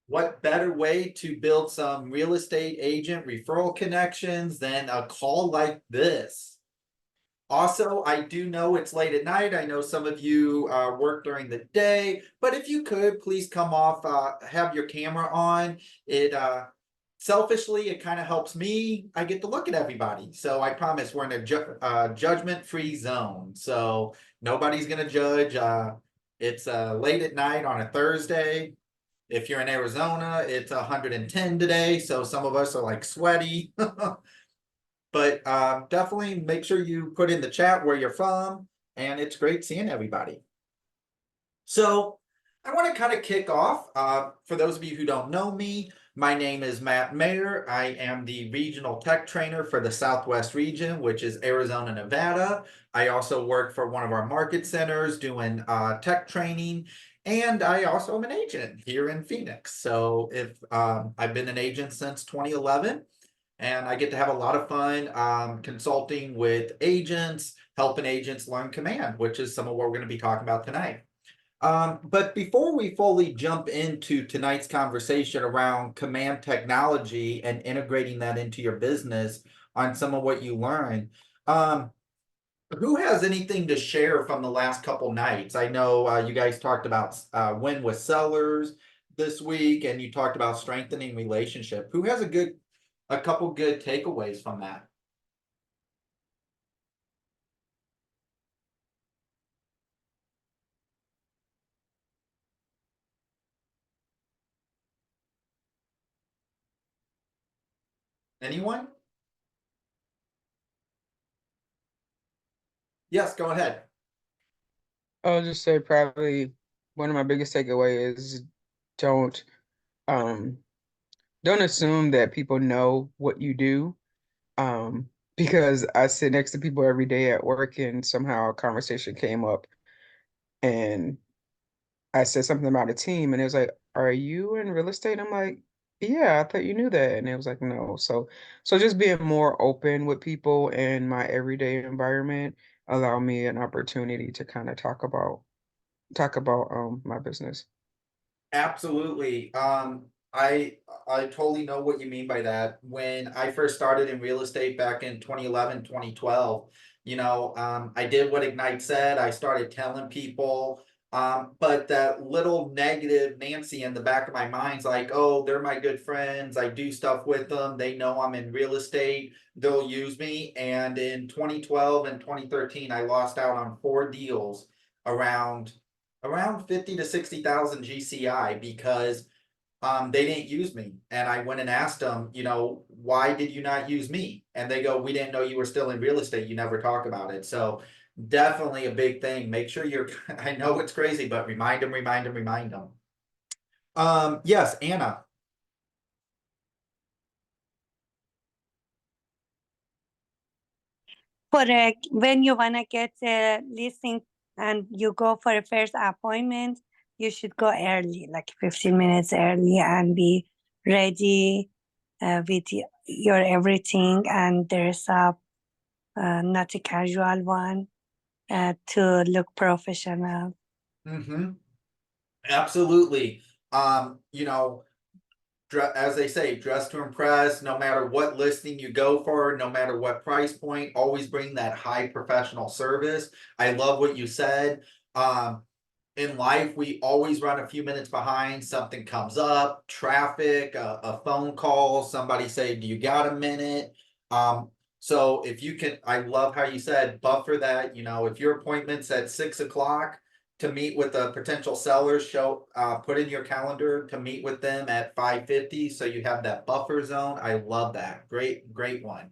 what better way to build some real estate agent referral connections than a call like this? Also, I do know it's late at night. I know some of you work during the day, but if you could please come off, have your camera on. It selfishly, it kind of helps me. I get to look at everybody. So I promise we're in a judgment-free zone. So nobody's gonna judge. It's late at night on a Thursday. If you're in Arizona, it's 110 today. So some of us are like sweaty. But definitely make sure you put in the chat where you're from, and it's great seeing everybody. So I want to kind of kick off. For those of you who don't know me, my name is Matt Mayer. I am the regional tech trainer for the Southwest region, which is Arizona, Nevada. I also work for one of our market centers doing tech training. And I also am an agent here in Phoenix. So if I've been an agent since 2011, and I get to have a lot of fun consulting with agents, helping agents learn command, which is some of what we're going to be talking about tonight. But before we fully jump into tonight's conversation around command technology and integrating that into your business on some of what you learn, who has anything to share from the last couple nights? I know you guys talked about win with sellers this week, and you talked about strengthening relationship. Who has a couple good takeaways from that? Anyone? Yes, go ahead. I'll just say probably one of my biggest takeaways is don't um don't assume that people know what you do. Because I sit next to people every day at work and somehow a conversation came up and I said something about a team and it was like, "Are you in real estate?" I'm like, "Yeah, I thought you knew that." And it was like, "No." So just being more open with people in my everyday environment allow me an opportunity to kind of talk about my business. Absolutely. I totally know what you mean by that. When I first started in real estate back in 2011, 2012, I did what Ignite said. I started telling people, but that little negative Nancy in the back of my mind's like, oh, they're my good friends. I do stuff with them. They know I'm in real estate. They'll use me. And in 2012 and 2013, I lost out on 4 deals around 50 to 60,000 GCI because they didn't use me. And I went and asked them, why did you not use me? And they go, we didn't know you were still in real estate. You never talk about it. So definitely a big thing. Make sure you're, I know it's crazy, but remind them, remind them, remind them. Yes, Anna. When you want to get a listing and you go for a first appointment, you should go early, like 15 minutes early, and be ready with your everything. And there's not a casual one to look professional. Mm-hmm. Absolutely. As they say, dress to impress. No matter what listing you go for, no matter what price point, always bring that high professional service. I love what you said. In life, we always run a few minutes behind. Something comes up, traffic, a phone call, somebody say, do you got a minute? So if you can, I love how you said buffer that, if your appointment's at 6 o'clock to meet with a potential seller, put in your calendar to meet with them at 5:50. So you have that buffer zone. I love that. Great one.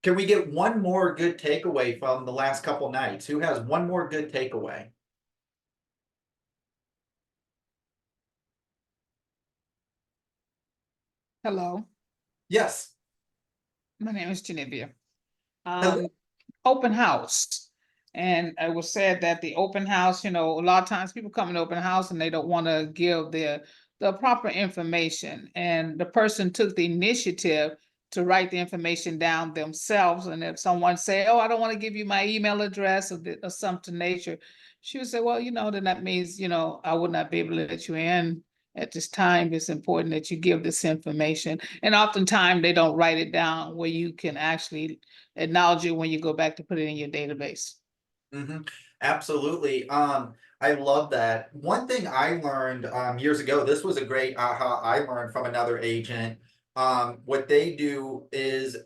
Can we get one more good takeaway from the last couple nights? Who has one more good takeaway? Hello, Yes. my name is Genevia. Hello. Open house. And it was said that the open house, a lot of times people come in open house and they don't want to give the proper information. And the person took the initiative to write the information down themselves. And if someone say, oh, I don't want to give you my email address or something nature, she would say, well, then that means, I would not be able to let you in. at this time, it's important that you give this information. And oftentimes they don't write it down where you can actually acknowledge it when you go back to put it in your database. Absolutely. I love that. One thing I learned years ago, this was a great aha I learned from another agent. What they do is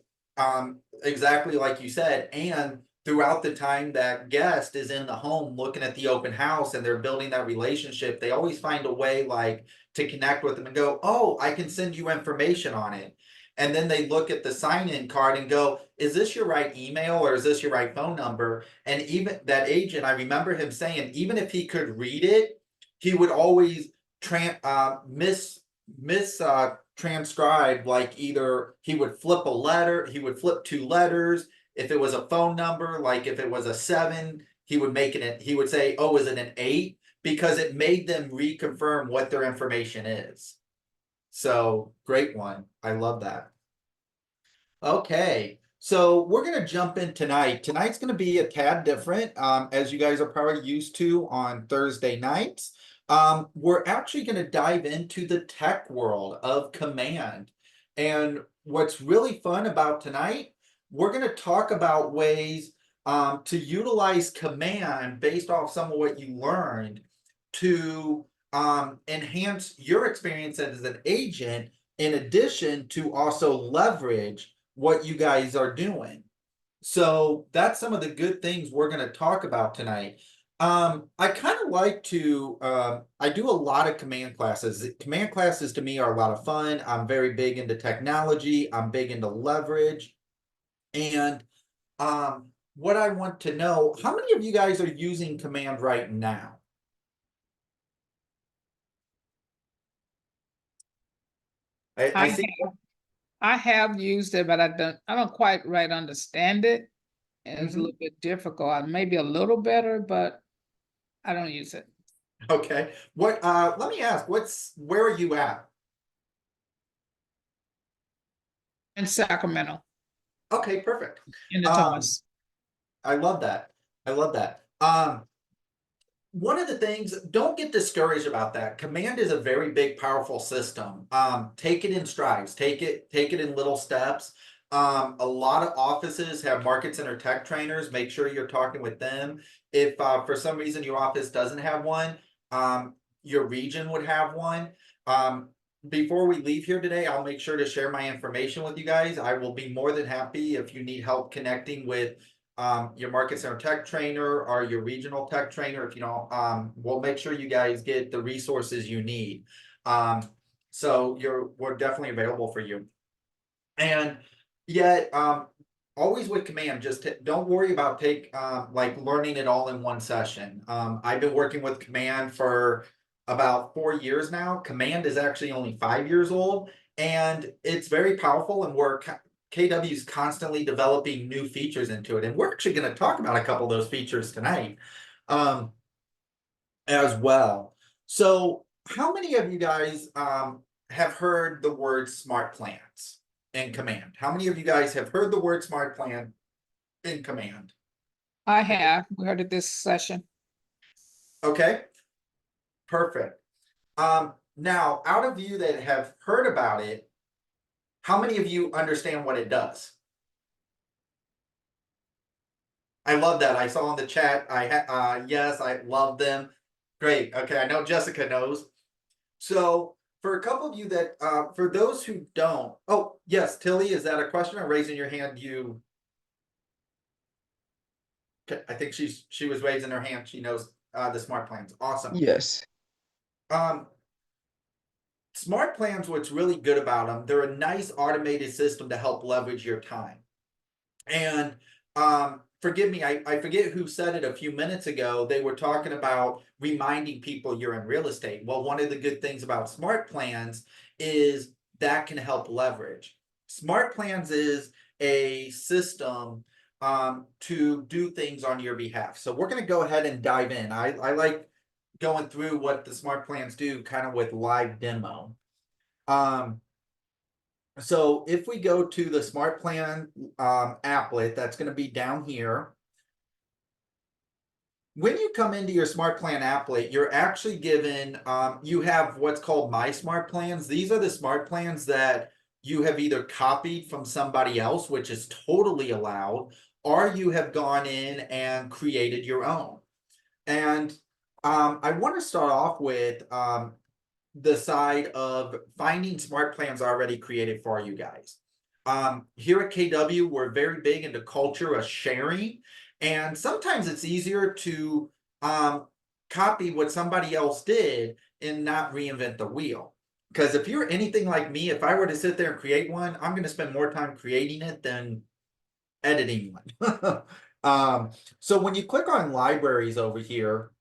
exactly like you said, and throughout the time that guest is in the home looking at the open house and they're building that relationship, they always find a way like to connect with them and go, oh, I can send you information on it. And then they look at the sign-in card and go, is this your right email or is this your right phone number? And even that agent, I remember him saying, even if he could read it, he would always transcribe, like either he would flip a letter, he would flip two letters. If it was a phone number, like if it was a 7, he would make it, he would say, oh, is it an 8? Because it made them reconfirm what their information is. So great one. I love that. Okay. So we're going to jump in tonight. Tonight's going to be a tad different, as you guys are probably used to on Thursday nights. We're actually going to dive into the tech world of Command. And what's really fun about tonight, we're going to talk about ways to utilize Command based off some of what you learned to enhance your experience as an agent, in addition to also leverage what you guys are doing. So that's some of the good things we're going to talk about tonight. I kind of like to, I do a lot of command classes. Command classes to me are a lot of fun. I'm very big into technology. I'm big into leverage. And what I want to know, how many of you guys are using Command right now? I see. I have used it, but I don't quite understand it. And it's a Mhm. little bit difficult. Maybe a little better, but I don't use it. Okay. What let me ask, where are you at? In Sacramento, Okay, perfect. in the Um Thomas. I love that. I love that. One of the things, don't get discouraged about that. Command is a very big, powerful system. Take it in strides, take it in little steps. A lot of offices have market center tech trainers. Make sure you're talking with them. If for some reason your office doesn't have one, your region would have one. Before we leave here today, I'll make sure to share my information with you guys. I will be more than happy if you need help connecting with your market center tech trainer or your regional tech trainer. If you don't, we'll make sure you guys get the resources you need. So we're definitely available for you. And yet, always with Command, just don't worry about like learning it all in one session. I've been working with Command for about 4 years now. Command is actually only 5 years old, and it's very powerful, and KW is constantly developing new features into it. And we're actually going to talk about a couple of those features tonight as well. So how many of you guys have heard the word smart plans in Command? How many of you guys have heard the word smart plan in Command? I have. We heard it this session. Okay, perfect. Now, out of you that have heard about it, how many of you understand what it does? I love that. I saw in the chat. Yes, I love them. Great. Okay, I know Jessica knows. So for a couple of you that, for those who don't, oh yes, Tilly, is that a question or raising your hand? I think she was raising her hand. She knows the smart plans. Awesome. Yes. Smart plans, what's really good about them, they're a nice automated system to help leverage your time. And forgive me, I forget who said it a few minutes ago. They were talking about reminding people you're in real estate. Well, one of the good things about smart plans is that can help leverage. Smart plans is a system to do things on your behalf. So we're going to go ahead and dive in. I like going through what the smart plans do kind of with live demo. So if we go to the smart plan applet, that's going to be down here. when you come into your smart plan applet, you're actually given, you have what's called My Smart Plans. These are the smart plans that you have either copied from somebody else, which is totally allowed, or you have gone in and created your own. And I want to start off with the side of finding smart plans already created for you guys. Here at KW, we're very big into culture of sharing, and sometimes it's easier to copy what somebody else did and not reinvent the wheel. Because if you're anything like me, if I were to sit there and create one, I'm going to spend more time creating it than editing one. So when you click on libraries over here,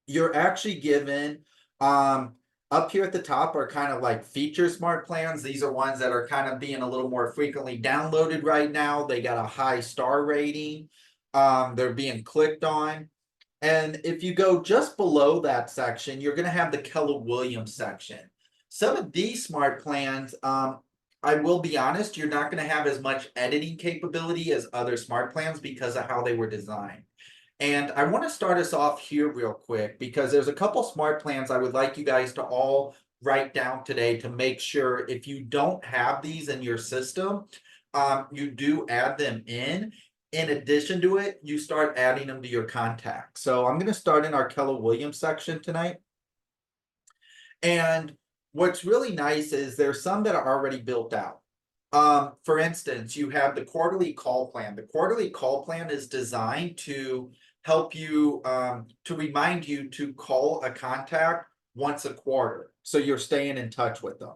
you're actually given up here at the top are kind of like feature smart plans. These are ones that are kind of being a little more frequently downloaded right now. They got a high star rating. They're being clicked on. And if you go just below that section, you're going to have the Keller Williams section. Some of these smart plans, I will be honest, you're not going to have as much editing capability as other smart plans because of how they were designed. And I want to start us off here real quick because there's a couple smart plans I would like you guys to all write down today to make sure if you don't have these in your system, you do add them in. In addition to it, you start adding them to your contacts. So I'm going to start in our Keller Williams section tonight. And what's really nice is there's some that are already built out. For instance, you have the quarterly call plan. The quarterly call plan is designed to help you, to remind you to call a contact once a quarter. So you're staying in touch with them.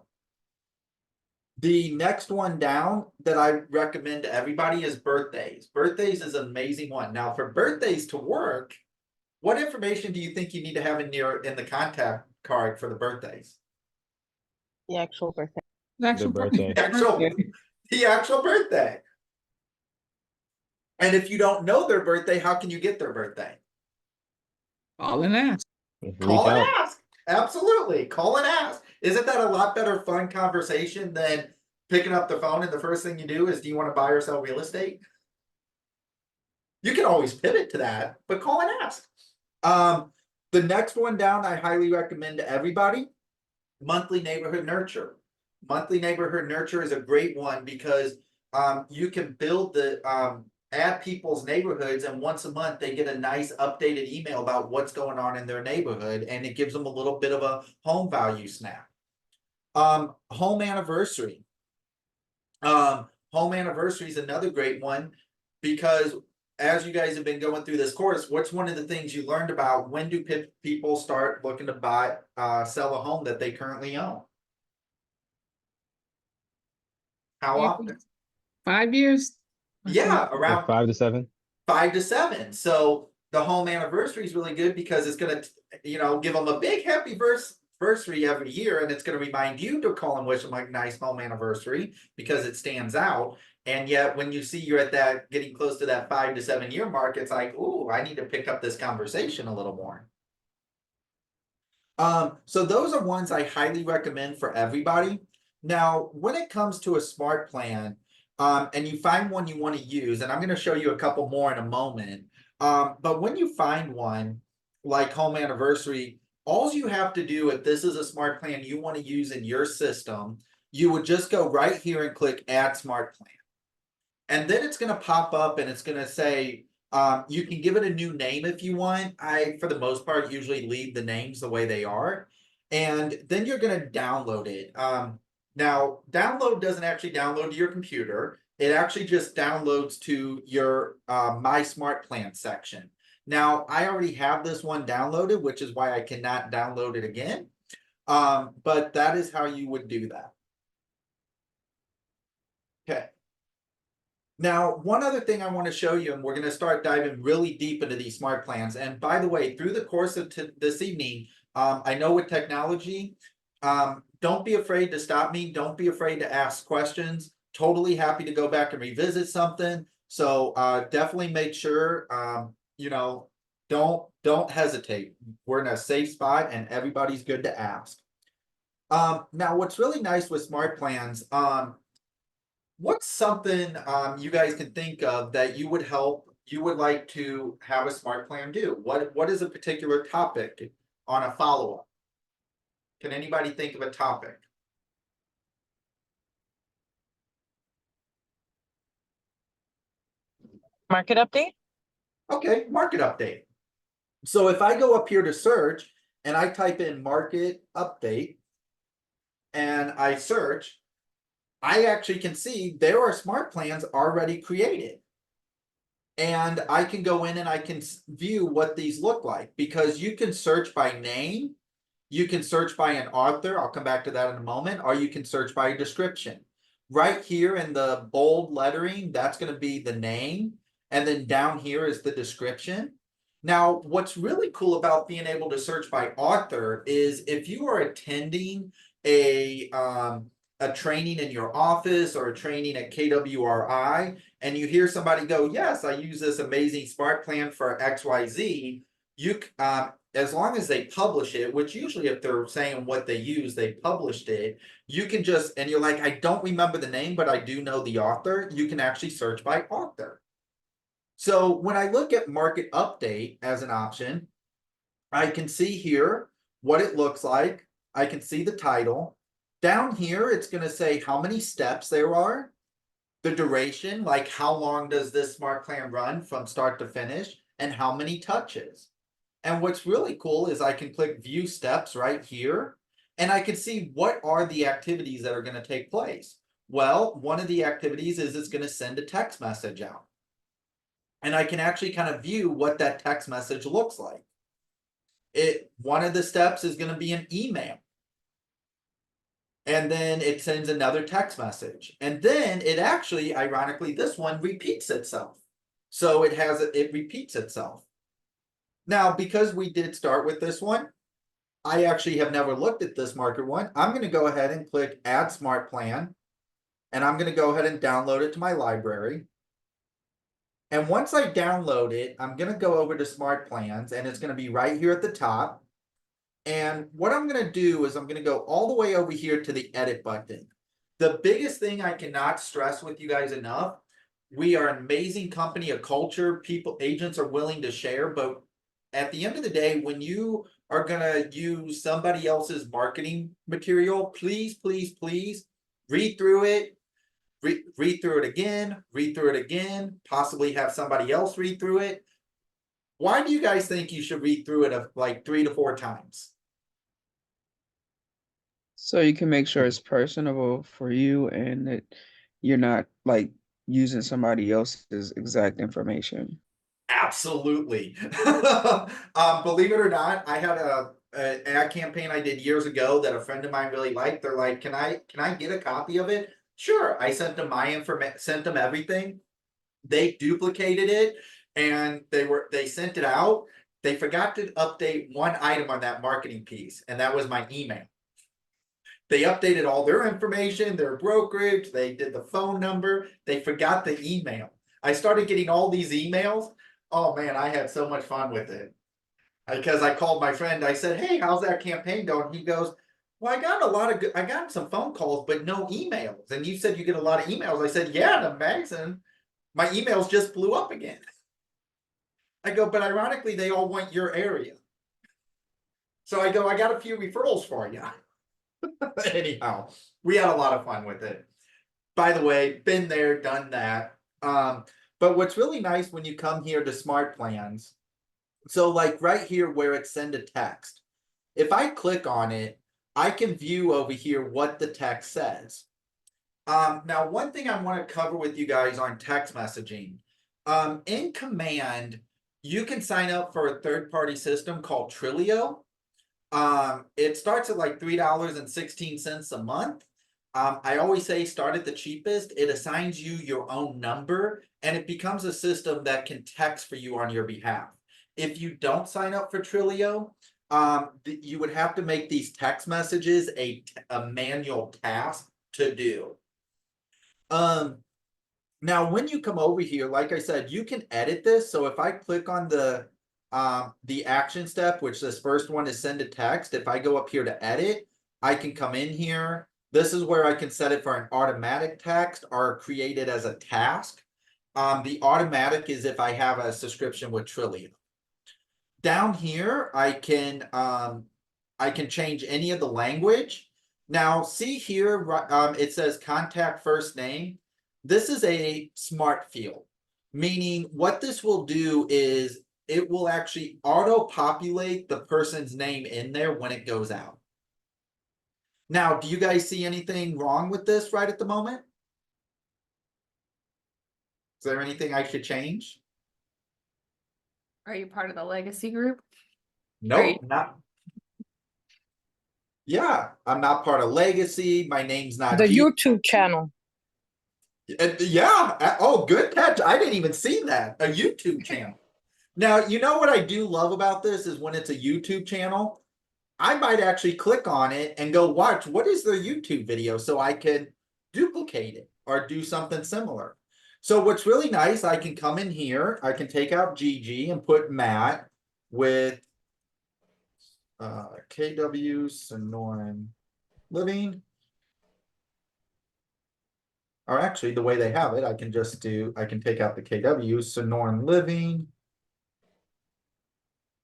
The next one down that I recommend to everybody is birthdays. Birthdays is an amazing one. Now for birthdays to work, what information do you think you need to have in the contact card for the birthdays? The actual birthday. Actual birthday. The actual birthday. And if you don't know their birthday, how can you get their birthday? All in that. Reach Call and out. ask. Absolutely. Call and ask. Isn't that a lot better fun conversation than picking up the phone and the first thing you do is, do you want to buy or sell real estate? You can always pivot to that, but call and ask. The next one down, I highly recommend to everybody, monthly neighborhood nurture. Monthly neighborhood nurture is a great one because you can build the add people's neighborhoods, and once a month they get a nice updated email about what's going on in their neighborhood, and it gives them a little bit of a home value snap. Home anniversary. Home anniversary is another great one because as you guys have been going through this course, what's one of the things you learned about? When do people start looking to buy, sell a home that they currently own? How often? 5 years. Yeah, around 5 to 7. 5 to 7. So the home anniversary is really good because it's going to, give them a big happy anniversary every year, and it's going to remind you to call and wish them a nice home anniversary because it stands out. And yet, when you see you're at that getting close to that 5 to 7 year mark, it's like, ooh, I need to pick up this conversation a little more. So those are ones I highly recommend for everybody. Now, when it comes to a smart plan, and you find one you want to use, and I'm going to show you a couple more in a moment. But when you find one like home anniversary, all you have to do if this is a smart plan you want to use in your system, you would just go right here and click add smart plan. And then it's going to pop up and it's going to say, you can give it a new name if you want. I, for the most part, usually leave the names the way they are. And then you're going to download it. Now, download doesn't actually download to your computer. It actually just downloads to your My Smart Plan section. Now, I already have this one downloaded, which is why I cannot download it again. But that is how you would do that. Okay. Now, one other thing I want to show you, and we're going to start diving really deep into these smart plans. And by the way, through the course of this evening, I know with technology, don't be afraid to stop me. Don't be afraid to ask questions. Totally happy to go back and revisit something. So definitely make sure, don't hesitate. We're in a safe spot and everybody's good to ask. Now, what's really nice with smart plans, what's something you guys can think of that you would help you would like to have a smart plan do? What is a particular topic on a follow-up? Can anybody think of a topic? Market update? Okay, market update. So if I go up here to search and I type in market update and I search, I actually can see there are smart plans already created. And I can go in and I can view what these look like, because you can search by name, you can search by an author, I'll come back to that in a moment, or you can search by a description. Right here in the bold lettering, that's going to be the name, and then down here is the description. Now, what's really cool about being able to search by author is if you are attending a training in your office or a training at KWRI, and you hear somebody go, yes, I use this amazing smart plan for XYZ, you as long as they publish it, which usually if they're saying what they use, they published it, you can just, and you're like, I don't remember the name, but I do know the author, you can actually search by author. So when I look at market update as an option, I can see here what it looks like. I can see the title. Down here, it's going to say how many steps there are, the duration, like how long does this smart plan run from start to finish, and how many touches. And what's really cool is I can click view steps right here, and I can see what are the activities that are going to take place. Well, one of the activities is it's going to send a text message out. And I can actually kind of view what that text message looks like. One of the steps is going to be an email. And then it sends another text message. And then it actually, ironically, this one repeats itself. So it repeats itself. Now, because we did start with this one, I actually have never looked at this market one. I'm going to go ahead and click Add Smart Plan. And I'm going to go ahead and download it to my library. And once I download it, I'm going to go over to Smart Plans, and it's going to be right here at the top. And what I'm going to do is I'm going to go all the way over here to the edit button. The biggest thing I cannot stress with you guys enough, we are an amazing company, a culture, people, agents are willing to share. But at the end of the day, when you are going to use somebody else's marketing material, please, please, please read through it. Read through it again, possibly have somebody else read through it. Why do you guys think you should read through it like 3 to 4 times? So you can make sure it's personable for you and that you're not like using somebody else's exact information. Absolutely. Believe it or not, I had an ad campaign I did years ago that a friend of mine really liked. They're like, can I get a copy of it? Sure. I sent them my information, sent them everything. They duplicated it and they sent it out. They forgot to update one item on that marketing piece, and that was my email. They updated all their information, their brokerage, they did the phone number, they forgot the email. I started getting all these emails. Oh man, I had so much fun with it. Because I called my friend, I said, hey, how's that campaign going? He goes, well, I got some phone calls, but no emails. And you said you get a lot of emails. I said, yeah, the magazine, my emails just blew up again. I go, but ironically, they all want your area. So I go, I got a few referrals for you. Anyhow, we had a lot of fun with it. By the way, been there, done that. But what's really nice when you come here to Smart Plans, so like right here where it send a text, if I click on it, I can view over here what the text says. Now, one thing I want to cover with you guys on text messaging, in Command, you can sign up for a third-party system called Trilio. It starts at like $3.16 a month. I always say start at the cheapest. It assigns you your own number, and it becomes a system that can text for you on your behalf. If you don't sign up for Trilio, you would have to make these text messages a manual task to do. Now when you come over here, like I said, you can edit this. So if I click on the action step, which this first one is send a text, if I go up here to edit, I can come in here. This is where I can set it for an automatic text or create it as a task. The automatic is if I have a subscription with Trillium. Down here, I can change any of the language. Now, see here, it says contact first name. This is a smart field, meaning what this will do is it will actually auto-populate the person's name in there when it goes out. Now, do you guys see anything wrong with this right at the moment? Is there anything I should change? Are you part of the legacy group? No, not. Yeah, I'm not part of Legacy. My name's not The G- YouTube channel. Yeah. Oh, good catch. I didn't even see that. A YouTube channel. Now, you know what I do love about this is when it's a YouTube channel, I might actually click on it and go watch what is their YouTube video so I can duplicate it or do something similar. So what's really nice, I can come in here, I can take out Gigi and put Matt with KW Sonoran Living. Or actually, the way they have it, I can just do, I can take out the KW Sonoran Living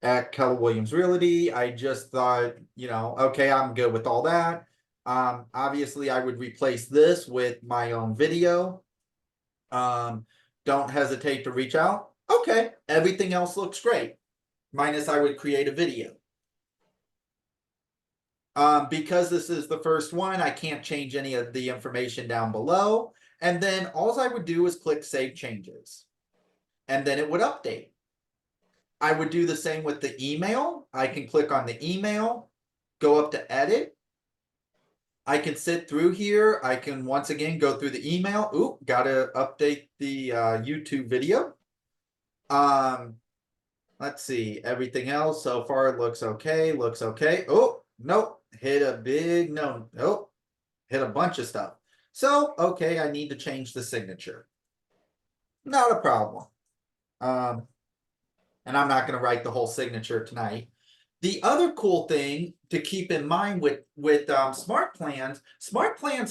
at Keller Williams Realty. I just thought, you know, okay, I'm good with all that. Obviously, I would replace this with my own video. Don't hesitate to reach out. Okay, everything else looks great. Minus I would create a video. Because this is the first one, I can't change any of the information down below. And then all I would do is click Save Changes. And then it would update. I would do the same with the email. I can click on the email, go up to Edit. I can sit through here. I can once again go through the email. Ooh, gotta update the YouTube video. Let's see, everything else so far looks okay, looks okay. Oh, nope, hit a big no. Nope, hit a bunch of stuff. So, okay, I need to change the signature. Not a problem. And I'm not going to write the whole signature tonight. The other cool thing to keep in mind with smart plans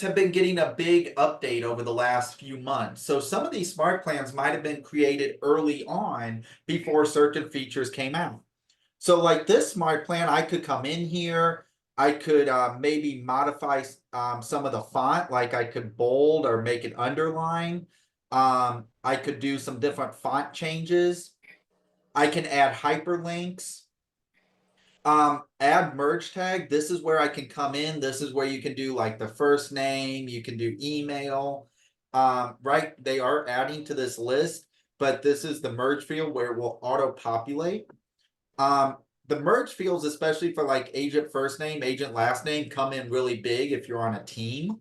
have been getting a big update over the last few months. So some of these smart plans might have been created early on before certain features came out. So like this smart plan, I could come in here. I could maybe modify some of the font, like I could bold or make it underline. I could do some different font changes. I can add hyperlinks. Add merge tag. This is where I can come in. This is where you can do like the first name. You can do email. Right, they are adding to this list, but this is the merge field where it will auto populate. The merge fields, especially for like agent first name, agent last name, come in really big if you're on a team.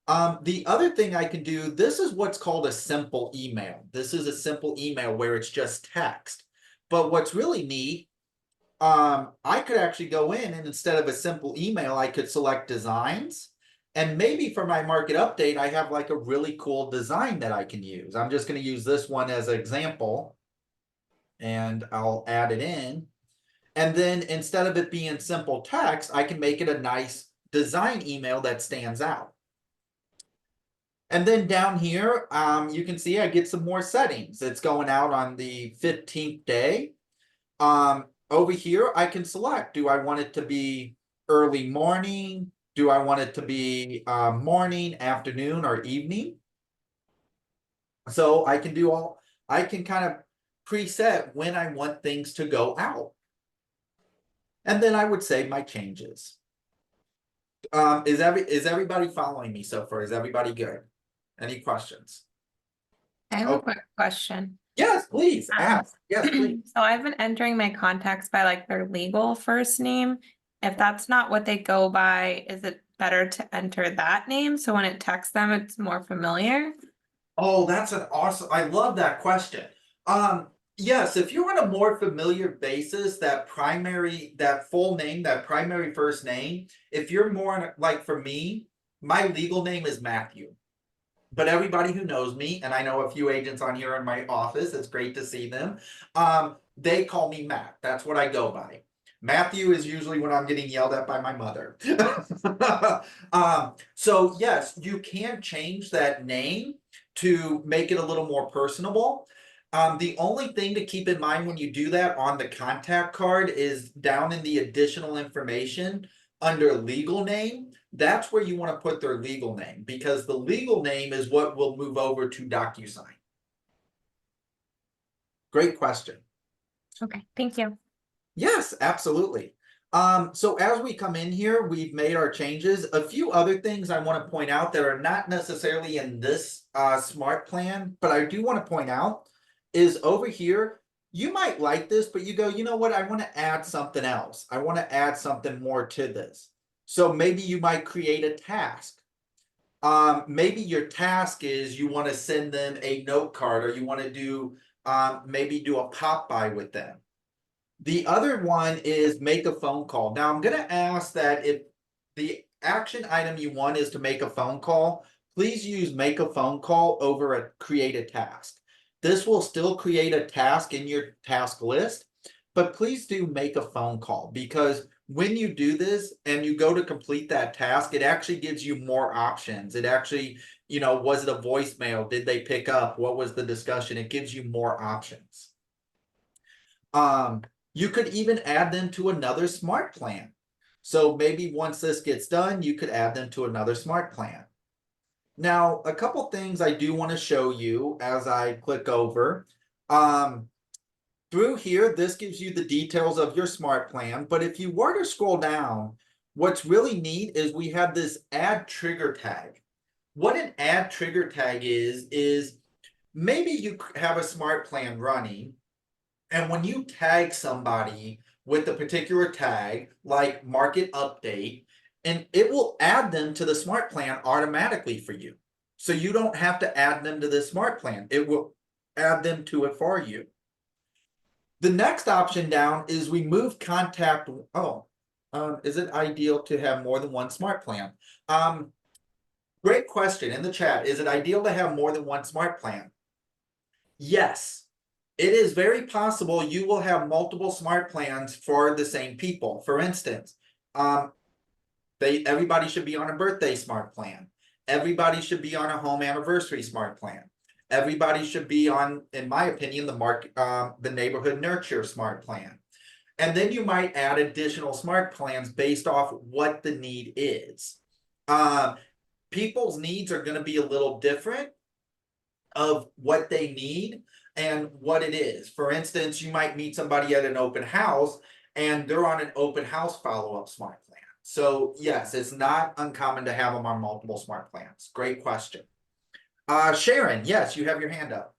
The other thing I can do, this is what's called a simple email. This is a simple email where it's just text. But what's really neat, I could actually go in and instead of a simple email, I could select designs. And maybe for my market update, I have like a really cool design that I can use. I'm just going to use this one as an example. And I'll add it in. And then instead of it being simple text, I can make it a nice design email that stands out. And then down here, you can see I get some more settings. It's going out on the 15th day. Over here, I can select, do I want it to be early morning? Do I want it to be morning, afternoon, or evening? So I can do I can kind of preset when I want things to go out. And then I would save my changes. Is everybody following me so far? Is everybody good? Any questions? I have Oh. a quick question. Yes, please ask. Yes, please. So I've been entering my contacts by like their legal first name. If that's not what they go by, is it better to enter that name? So when it texts them, it's more familiar? Oh, that's an awesome, I love that question. Yes, if you're on a more familiar basis, that full name, that primary first name, if you're more like for me, my legal name is Matthew. But everybody who knows me, and I know a few agents on here in my office, it's great to see them. They call me Matt. That's what I go by. Matthew is usually when I'm getting yelled at by my mother. So yes, you can change that name. to make it a little more personable. The only thing to keep in mind when you do that on the contact card is down in the additional information under legal name. That's where you want to put their legal name, because the legal name is what will move over to DocuSign. Great question. Okay, thank you. Yes, absolutely. So as we come in here, we've made our changes. A few other things I want to point out that are not necessarily in this smart plan, but I do want to point out is over here. You might like this, but you go, you know what? I want to add something else. I want to add something more to this. So maybe you might create a task. Maybe your task is you want to send them a note card, or you want to do maybe do a pop by with them. The other one is make a phone call. Now I'm going to ask that if the action item you want is to make a phone call, please use make a phone call over a create a task. This will still create a task in your task list, but please do make a phone call, because when you do this and you go to complete that task, it actually gives you more options. It actually, you know, was it a voicemail? Did they pick up? What was the discussion? It gives you more options. You could even add them to another smart plan. So maybe once this gets done, you could add them to another smart plan. Now, a couple things I do want to show you as I click over. Through here, this gives you the details of your smart plan. But if you were to scroll down, what's really neat is we have this add trigger tag. What an add trigger tag is maybe you have a smart plan running, and when you tag somebody with a particular tag, like market update, and it will add them to the smart plan automatically for you. So you don't have to add them to the smart plan. It will add them to it for you. The next option down is remove contact. Is it ideal to have more than one smart plan? Great question in the chat. Is it ideal to have more than one smart plan? Yes. It is very possible you will have multiple smart plans for the same people. For instance, everybody should be on a birthday smart plan. Everybody should be on a home anniversary smart plan. Everybody should be on, in my opinion, the neighborhood nurture smart plan. And then you might add additional smart plans based off what the need is. People's needs are going to be a little different of what they need and what it is. For instance, you might meet somebody at an open house and they're on an open house follow-up smart plan. So yes, it's not uncommon to have them on multiple smart plans. Great question. Sharon, yes, you have your hand up.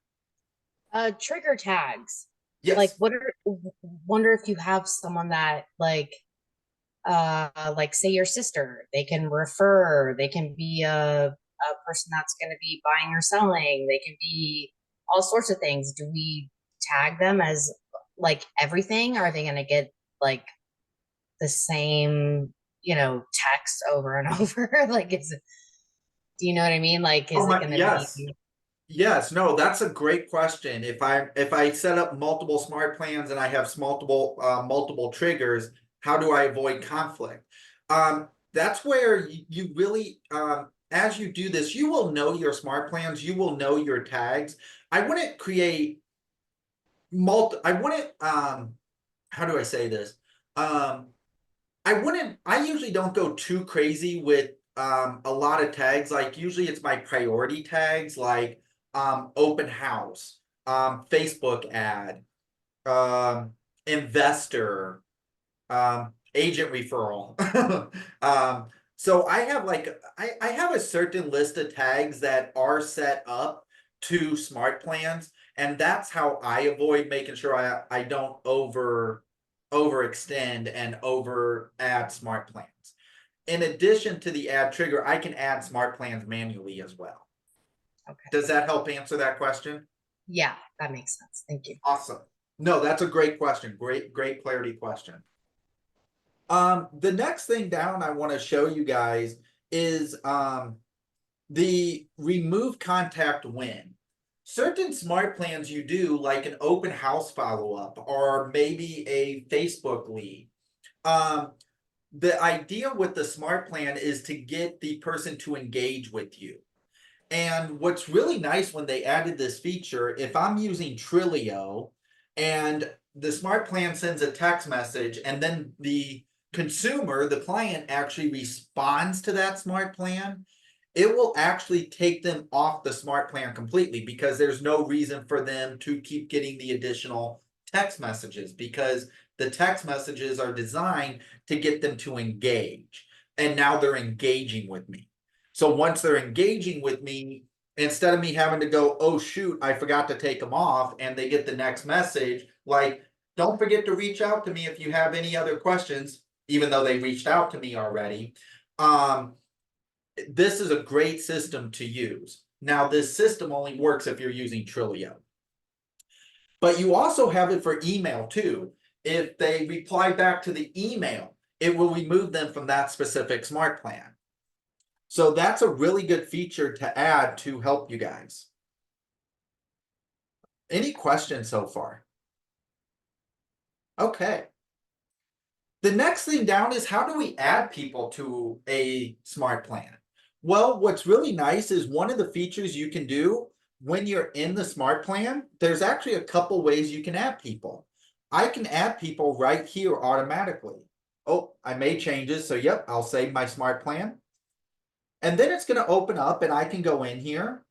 Trigger tags. Yes. Like, wonder if you have someone that like say your sister, they can refer, they can be a person that's going to be buying or selling, they can be all sorts of things. Do we tag them as like everything? Are they going to get like the same, text over and over? Like, do you know what I mean? Like, is it going to yes. be? Yes, no, that's a great question. If I set up multiple smart plans and I have multiple triggers, how do I avoid conflict? That's where you really, as you do this, you will know your smart plans, you will know your tags. I wouldn't create how do I say this? I usually don't go too crazy with a lot of tags. Like usually it's my priority tags, like open house, Facebook ad, investor, agent referral. So I have I have a certain list of tags that are set up to smart plans, and that's how I avoid making sure I don't overextend and over add smart plans. In addition to the add trigger, I can add smart plans manually as well. Okay. Does that help answer that question? Yeah, that makes sense. Thank you. Awesome. No, that's a great question. Great clarity question. The next thing down I want to show you guys is the remove contact when. Certain smart plans you do, like an open house follow-up or maybe a Facebook lead. The idea with the smart plan is to get the person to engage with you. And what's really nice when they added this feature, if I'm using Trilio and the smart plan sends a text message and then the consumer, the client actually responds to that smart plan, it will actually take them off the smart plan completely because there's no reason for them to keep getting the additional text messages because the text messages are designed to get them to engage. And now they're engaging with me. So once they're engaging with me, instead of me having to go, oh shoot, I forgot to take them off, and they get the next message, like, don't forget to reach out to me if you have any other questions, even though they reached out to me already. This is a great system to use. Now, this system only works if you're using Trilio. But you also have it for email too. If they reply back to the email, it will remove them from that specific smart plan. So that's a really good feature to add to help you guys. Any questions so far? Okay. The next thing down is how do we add people to a smart plan? Well, what's really nice is one of the features you can do when you're in the smart plan, there's actually a couple ways you can add people. I can add people right here automatically. Oh, I made changes. So yep, I'll save my smart plan. And then it's going to open up and I can go in here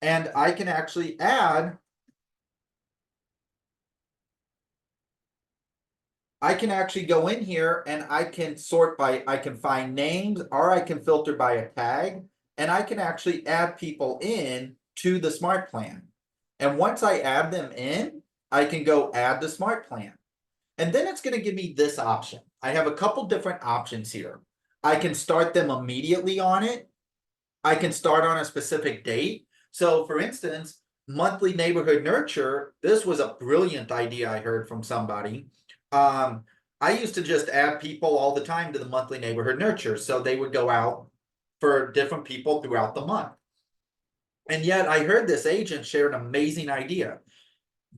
and I can actually add. I can actually go in here and I can sort by, I can find names or I can filter by a tag and I can actually add people in to the smart plan. And once I add them in, I can go add the smart plan. And then it's going to give me this option. I have a couple different options here. I can start them immediately on it. I can start on a specific date. So for instance, monthly neighborhood nurture, this was a brilliant idea I heard from somebody. I used to just add people all the time to the monthly neighborhood nurture. So they would go out for different people throughout the month. And yet I heard this agent share an amazing idea.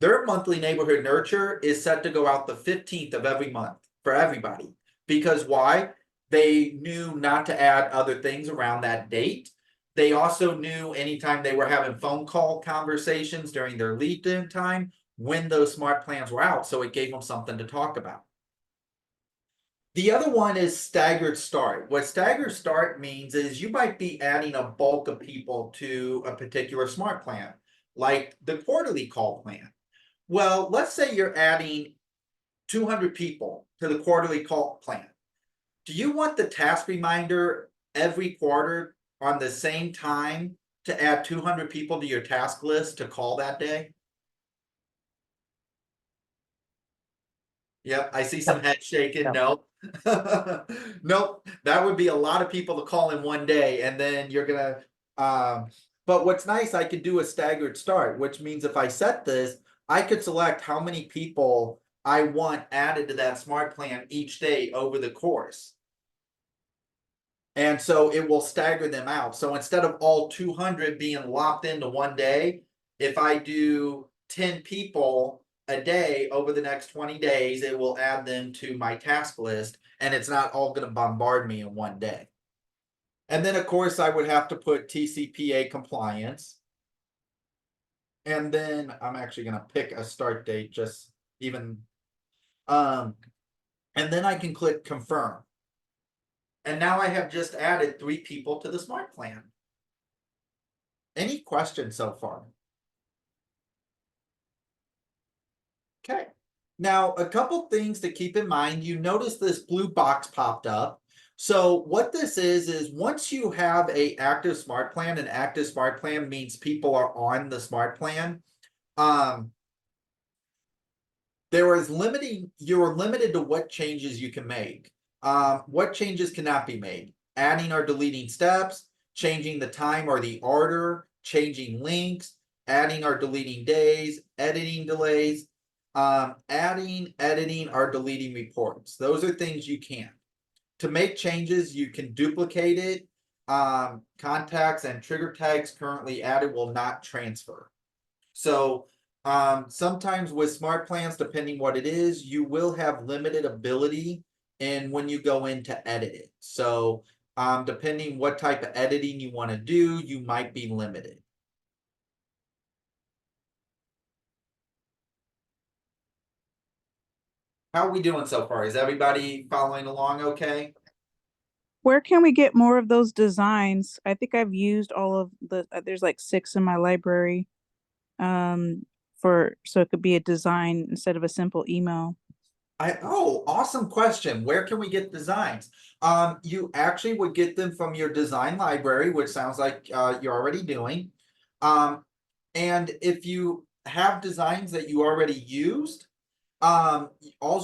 Their monthly neighborhood nurture is set to go out the 15th of every month for everybody. Because why? They knew not to add other things around that date. They also knew anytime they were having phone call conversations during their lead-in time, when those smart plans were out, so it gave them something to talk about. The other one is staggered start. What staggered start means is you might be adding a bulk of people to a particular smart plan, like the quarterly call plan. Well, let's say you're adding 200 people to the quarterly call plan. Do you want the task reminder every quarter on the same time to add 200 people to your task list to call that day? Yep, I see some head shaking. No. Nope, that would be a lot of people to call in one day, and then you're gonna but what's nice, I could do a staggered start, which means if I set this, I could select how many people I want added to that smart plan each day over the course. And so it will stagger them out. So instead of all 200 being locked into one day, if I do 10 people a day over the next 20 days, it will add them to my task list, and it's not all going to bombard me in one day. And then of course I would have to put TCPA compliance. And then I'm actually going to pick a start date, just even, and then I can click confirm. And now I have just added 3 people to the smart plan. Any questions so far? Okay. Now, a couple things to keep in mind. You notice this blue box popped up. So what this is once you have an active smart plan, an active smart plan means people are on the smart plan. You're limited to what changes you can make. What changes cannot be made? Adding or deleting steps, changing the time or the order, changing links, adding or deleting days, editing delays, adding, editing, or deleting reports. Those are things you can. To make changes, you can duplicate it. Contacts and trigger tags currently added will not transfer. So sometimes with smart plans, depending what it is, you will have limited ability and when you go in to edit it. So Depending what type of editing you want to do, you might be limited. How are we doing so far? Is everybody following along okay? Where can we get more of those designs? I think I've used all of the, there's like 6 in my library. So it could be a design instead of a simple email. Oh, awesome question. Where can we get designs? You actually would get them from your design library, which sounds like you're already doing. And if you have designs that you already used, all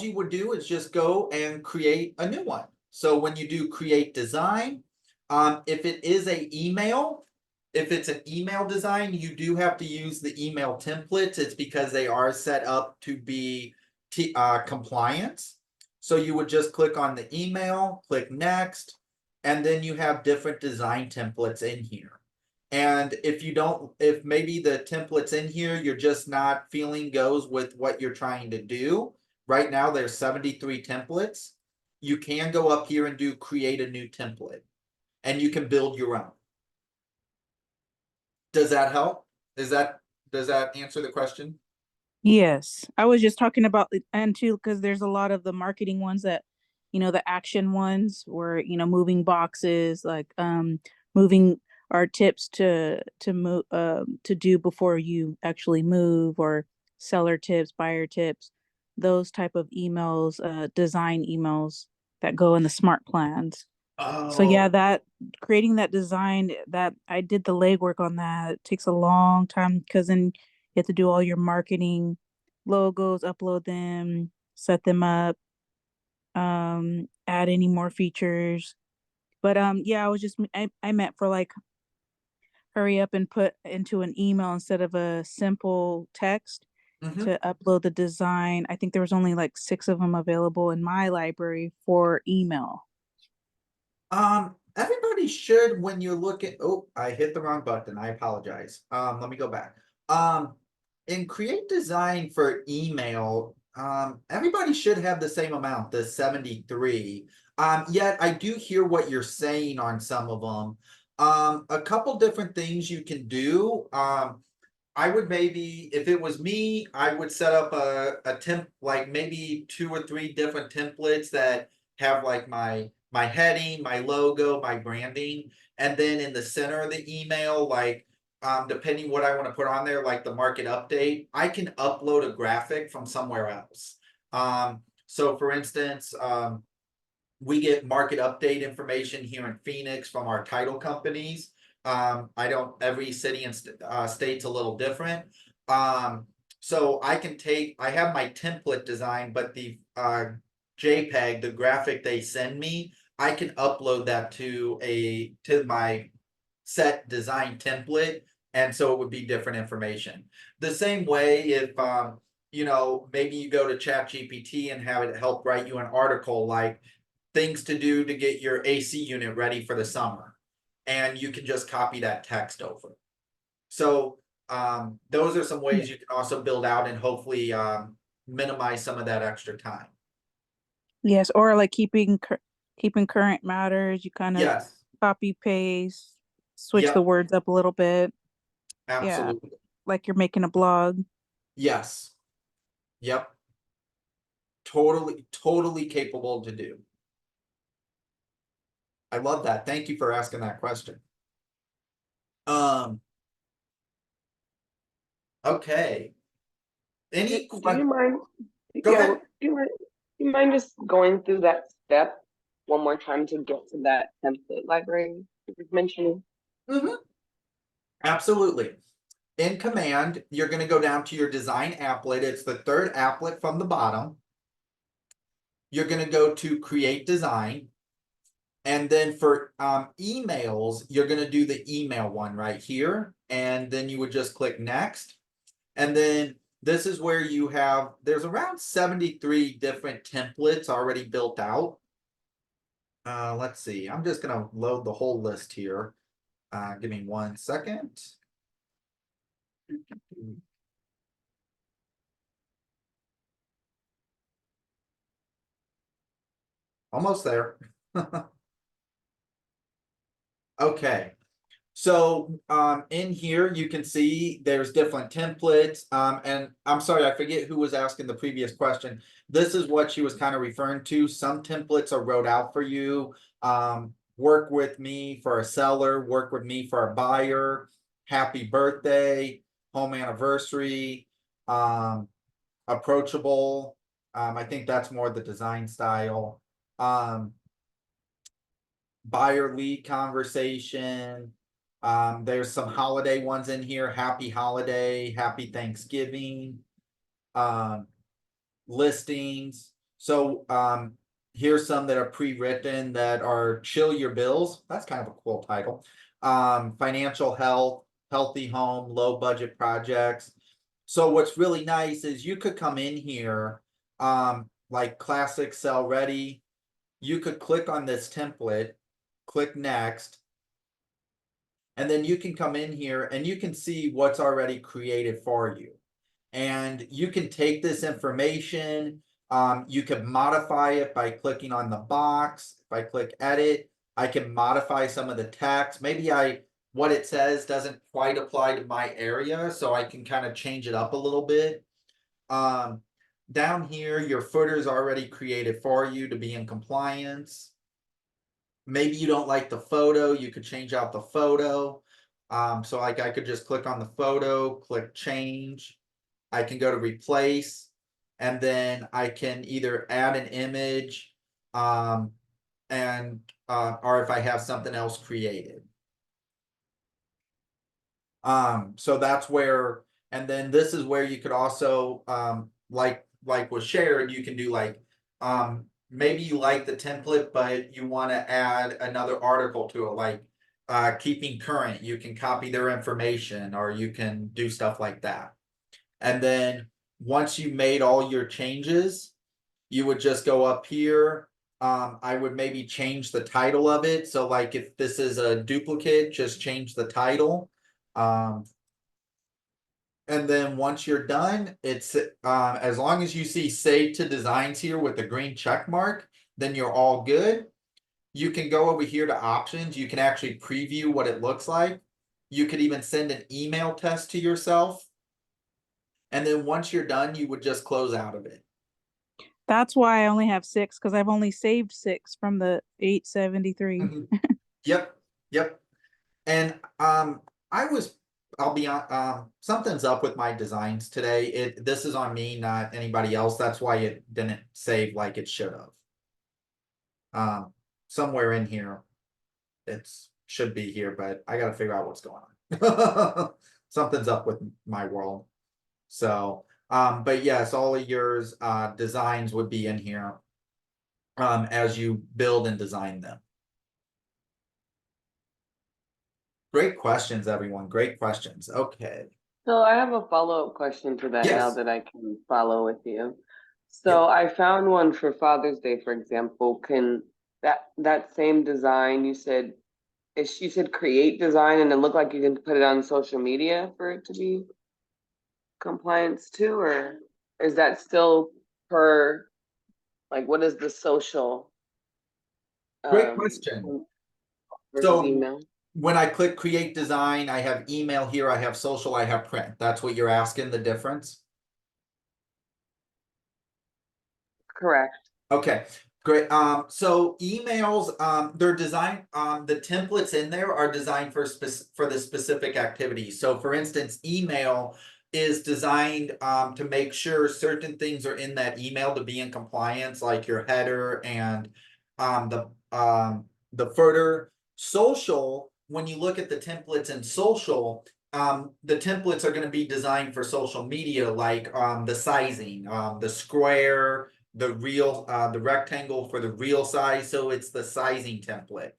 you would do is just go and create a new one. So when you do create design, if it is a email, if it's an email design, you do have to use the email templates. It's because they are set up to be compliant. So you would just click on the email, click next, and then you have different design templates in here. And if you don't, if maybe the templates in here, you're just not feeling goes with what you're trying to do. Right now, there's 73 templates. You can go up here and do create a new template, and you can build your own. Does that help? Does that answer the question? Yes, I was just talking about and too, because there's a lot of the marketing ones that, the action ones where, moving boxes, like moving our tips to move to do before you actually move, or seller tips, buyer tips, those type of emails, design emails that go in the smart plans. So yeah, Oh, that creating that design, that I did the legwork on that. It takes a long time because then you have to do all your marketing logos, upload them, set them up, add any more features. But yeah, I meant for like hurry up and put into an email instead of a simple text mhm. to upload the design. I think there was only like 6 of them available in my library for email. Everybody should when you're looking. Oh, I hit the wrong button. I apologize. Let me go back. In create design for email, everybody should have the same amount, the 73. Yet I do hear what you're saying on some of them. A couple different things you can do. I would maybe, if it was me, I would set up a temp, like maybe 2 or 3 different templates that have like my heading, my logo, my branding, and then in the center of the email, like depending what I want to put on there, like the market update, I can upload a graphic from somewhere else. So for instance, we get market update information here in Phoenix from our title companies. I don't, every city and state's a little different. So I can take, I have my template design, but the JPEG, the graphic they send me, I can upload that to my set design template. And so it would be different information. The same way if, maybe you go to ChatGPT and have it help write you an article like things to do to get your AC unit ready for the summer. And you can just copy that text over. So those are some ways you can also build out and hopefully minimize some of that extra time. Yes, or like keeping current matters. You kind of Yes. copy paste, switch the Yep. words up a little bit. Yeah, Absolutely. like you're making a blog. Yes. Yep. Totally capable to do. I love that. Thank you for asking that question. Okay. Any Do you mind? Go Yeah, ahead. you mind just going through that step one more time to get to that template library you were mentioning? Mhm. Absolutely. In command, you're going to go down to your design applet. It's the third applet from the bottom. You're going to go to create design. And then for emails, you're going to do the email one right here. And then you would just click next. And then this is where you have, there's around 73 different templates already built out. Let's see, I'm just going to load the whole list here. Give me 1 second. Almost there. Okay. So, in here, you can see there's different templates, and I'm sorry, I forget who was asking the previous question. This is what she was kind of referring to. Some templates are wrote out for you. Work with me for a seller, work with me for a buyer, happy birthday, home anniversary, approachable. I think that's more the design style. Buyer lead conversation. There's some holiday ones in here. Happy holiday, happy Thanksgiving. Listings. So here's some that are pre-written that are chill your bills. That's kind of a cool title. Financial health, healthy home, low budget projects. So what's really nice is you could come in here, like classic sell ready. You could click on this template, click next. And then you can come in here and you can see what's already created for you. And you can take this information, you can modify it by clicking on the box. If I click edit, I can modify some of the text. Maybe what it says doesn't quite apply to my area, so I can kind of change it up a little bit. Down here, your footer is already created for you to be in compliance. Maybe you don't like the photo, you could change out the photo. So like I could just click on the photo, click change. I can go to replace, and then I can either add an image, or if I have something else created. So that's where, and then this is where you could also, like was shared, you can do like, maybe you like the template, but you want to add another article to it, like keeping current. You can copy their information, or you can do stuff like that. And then once you made all your changes, you would just go up here. I would maybe change the title of it. So like if this is a duplicate, just change the title. And then once you're done, it's as long as you see save to designs here with the green check mark, then you're all good. You can go over here to options. You can actually preview what it looks like. You could even send an email test to yourself. And then once you're done, you would just close out of it. That's why I only have 6, because I've only saved 6 from the 873. Yep. And I'll be on, something's up with my designs today. This is on me, not anybody else. That's why it didn't save like it should have. Somewhere in here, should be here, but I gotta figure out what's going on. Something's up with my world. So, but yes, all of yours, designs would be in here, as you build and design them. Great questions, everyone. Great questions. Okay. So I have a follow-up question to that now Yes. that I can follow with you. So I found one for Father's Day, for example. Can that same design you said create design, and it looked like you can put it on social media for it to be compliance too, or is that still per, like, what is the social? Great question. Versus So email? when I click create design, I have email here, I have social, I have print. That's what you're asking, the difference? Correct. Okay, great. So emails, they're designed, the templates in there are designed for the specific activity. So for instance, email is designed to make sure certain things are in that email to be in compliance, like your header and the footer. Social, when you look at the templates in social, the templates are going to be designed for social media, like the sizing, the square, the rectangle for the real size, so it's the sizing template.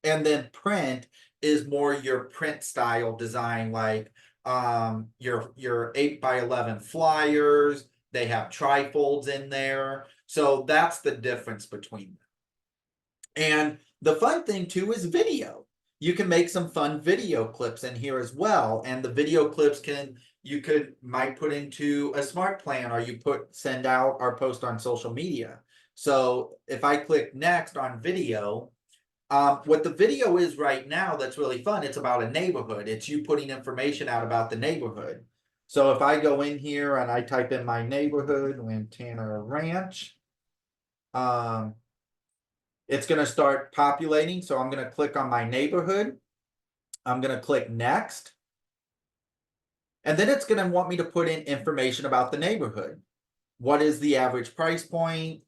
And then print is more your print style design, like your 8x11 flyers. They have trifolds in there, so that's the difference between them. And the fun thing too is video. You can make some fun video clips in here as well, and the video clips might put into a smart plan, or you send out or post on social media. So if I click next on video, What the video is right now that's really fun, it's about a neighborhood. It's you putting information out about the neighborhood. So if I go in here and I type in my neighborhood, Lantana Ranch, it's gonna start populating. So I'm gonna click on my neighborhood. I'm gonna click next. And then it's gonna want me to put in information about the neighborhood. What is the average price point?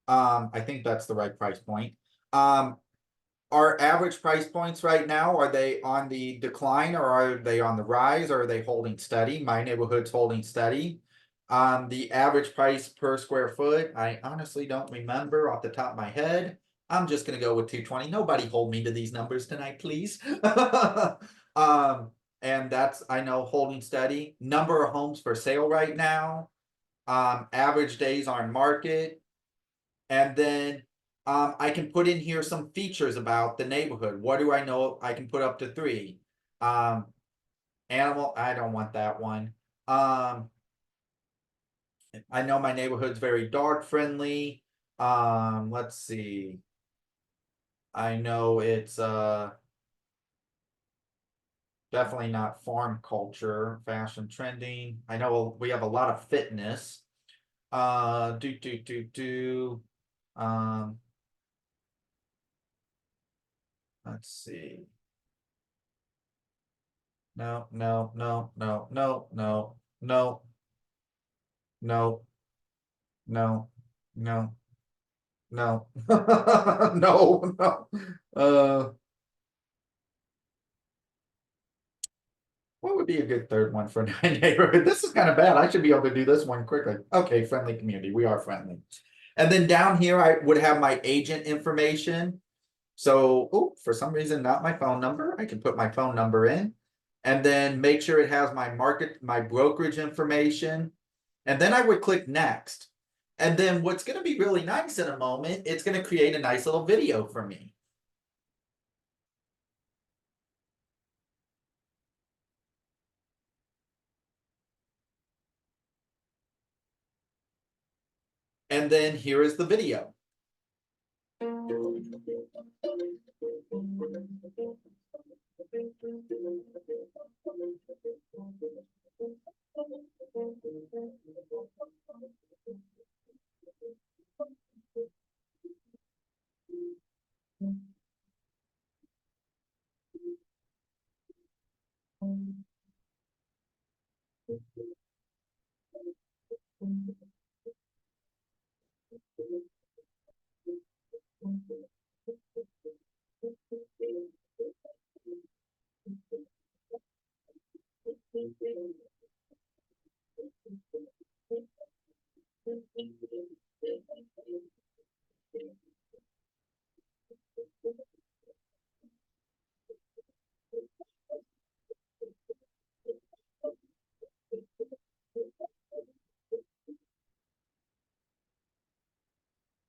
I think that's the right price point. Our average price points right now, are they on the decline or are they on the rise or are they holding steady? My neighborhood's holding steady. The average price per square foot, I honestly don't remember off the top of my head. I'm just gonna go with 220. Nobody hold me to these numbers tonight, please. And that's, I know, holding steady. Number of homes for sale right now. Average days on market. And then I can put in here some features about the neighborhood. What do I know? I can put up to 3. Animal, I don't want that one. I know my neighborhood's very dog friendly. Let's see. I know it's definitely not farm culture, fashion trending. I know we have a lot of fitness. Let's see. No. No. What would be a good third one for my neighborhood? This is kind of bad. I should be able to do this one quickly. Okay, friendly community. We are friendly. And then down here, I would have my agent information. So, oh, for some reason, not my phone number. I can put my phone number in and then make sure it has my my brokerage information. And then I would click next. And then what's going to be really nice in a moment, it's going to create a nice little video for me. And then here is the video.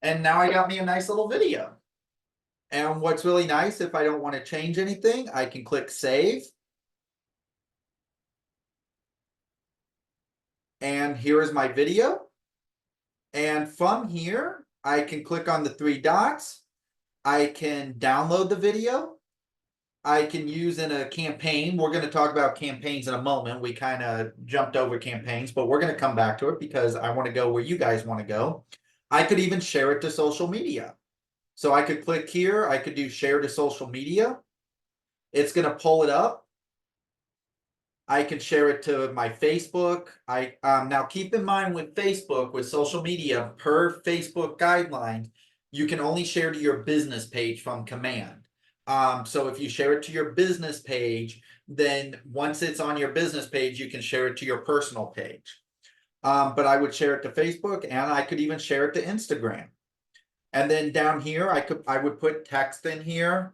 And now I got me a nice little video. And what's really nice, if I don't want to change anything, I can click save. And here is my video. And from here, I can click on the 3 dots. I can download the video. I can use in a campaign. We're going to talk about campaigns in a moment. We kind of jumped over campaigns, but we're going to come back to it because I want to go where you guys want to go. I could even share it to social media. So I could click here. I could do share to social media. It's going to pull it up. I can share it to my Facebook. Now keep in mind with Facebook, with social media, per Facebook guidelines, you can only share to your business page from command. So if you share it to your business page, then once it's on your business page, you can share it to your personal page. But I would share it to Facebook and I could even share it to Instagram. And then down here, I would put text in here.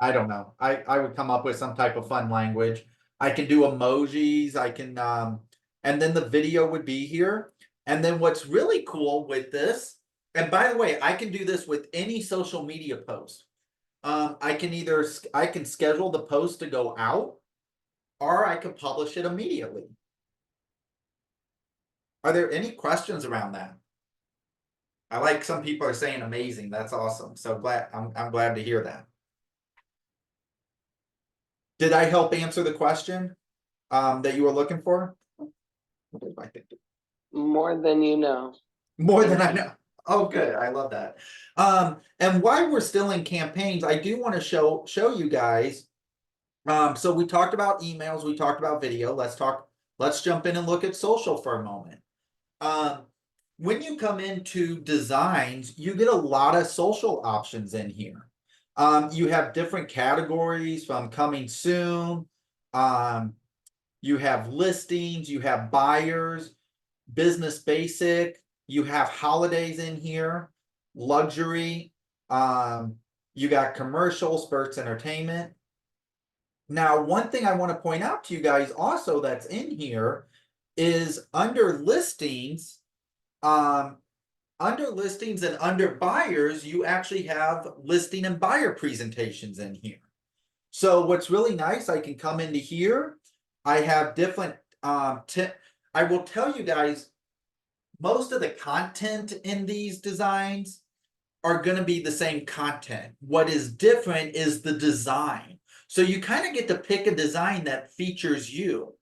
I don't know. I would come up with some type of fun language. I can do emojis. I can, and then the video would be here. And then what's really cool with this, and by the way, I can do this with any social media post. I can either, I can schedule the post to go out, or I can publish it immediately. Are there any questions around that? I like some people are saying amazing. That's awesome. So glad, I'm glad to hear that. Did I help answer the question that you were looking for? What did I think? More than you know. More than I know. Oh, good. I love that. And while we're still in campaigns, I do want to show you guys. So we talked about emails, we talked about video. Let's jump in and look at social for a moment. When you come into designs, you get a lot of social options in here. You have different categories from coming soon. You have listings, you have buyers, business basic, you have holidays in here, luxury, you got commercial, sports, entertainment. Now, one thing I want to point out to you guys also that's in here is under listings, and under buyers, you actually have listing and buyer presentations in here. So what's really nice, I can come into here. I have different I will tell you guys, most of the content in these designs are going to be the same content. What is different is the design. So you kind of get to pick a design that features you.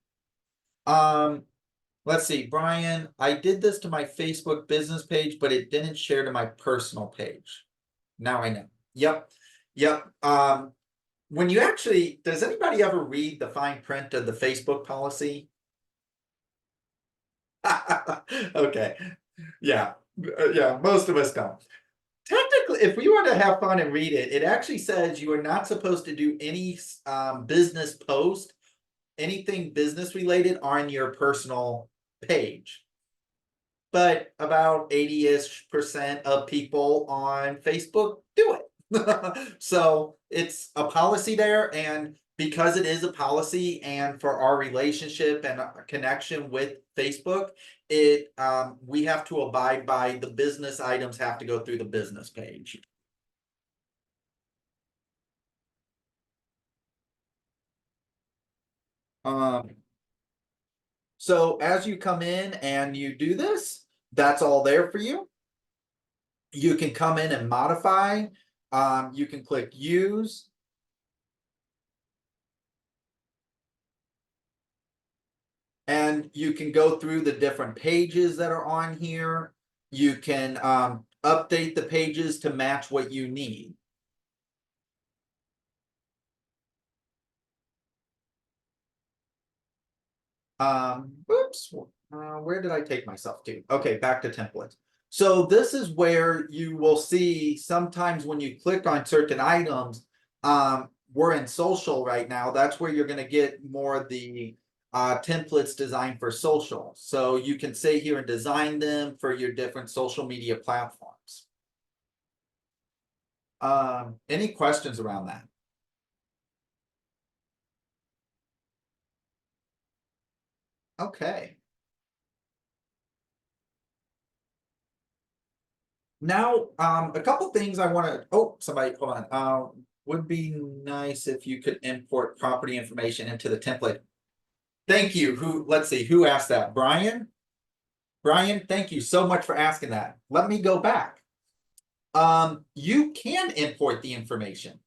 Let's see, Brian, I did this to my Facebook business page, but it didn't share to my personal page. Now I know. Yep. When you actually, does anybody ever read the fine print of the Facebook policy? Okay. Yeah, most of us don't. Technically, if we were to have fun and read it, it actually says you are not supposed to do any business post, anything business related on your personal page. But about 80-ish% of people on Facebook do it. So it's a policy there, and because it is a policy and for our relationship and connection with Facebook, it we have to abide by the business items have to go through the business page. So as you come in and you do this, that's all there for you. You can come in and modify. You can click use. And you can go through the different pages that are on here. You can update the pages to match what you need. Oops, where did I take myself to? Okay, back to templates. So this is where you will see sometimes when you click on certain items, we're in social right now. That's where you're going to get more of the templates designed for social. So you can say here and design them for your different social media platforms. Any questions around that? Okay. Now, a couple things I want to, oh, somebody, hold on. Would be nice if you could import property information into the template. Thank you. Let's see, who asked that? Brian? Brian, thank you so much for asking that. Let me go back. You can import the information.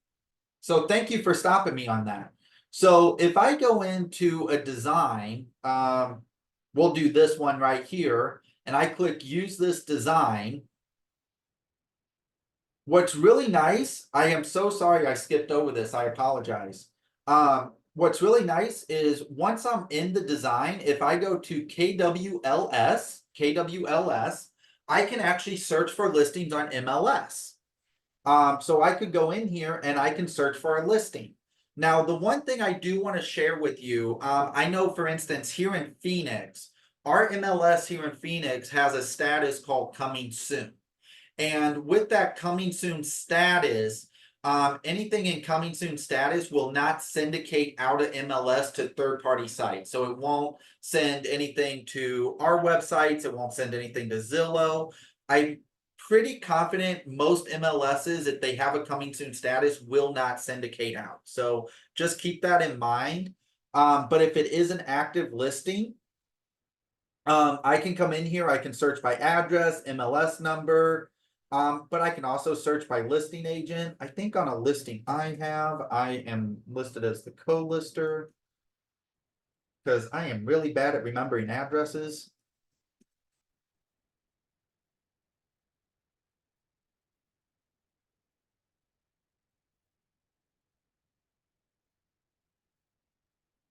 So thank you for stopping me on that. So if I go into a design, we'll do this one right here, and I click use this design. What's really nice, I am so sorry I skipped over this, I apologize. What's really nice is once I'm in the design, if I go to KWLS, I can actually search for listings on MLS. So I could go in here and I can search for a listing. Now, the one thing I do want to share with you, I know, for instance, here in Phoenix, our MLS here in Phoenix has a status called coming soon. And with that coming soon status, anything in coming soon status will not syndicate out of MLS to third-party sites. So it won't send anything to our websites. It won't send anything to Zillow. I'm pretty confident most MLSs, if they have a coming soon status, will not syndicate out. So just keep that in mind. But if it is an active listing, I can come in here, I can search by address, MLS number, but I can also search by listing agent. I think on a listing I am listed as the co-lister. Because I am really bad at remembering addresses.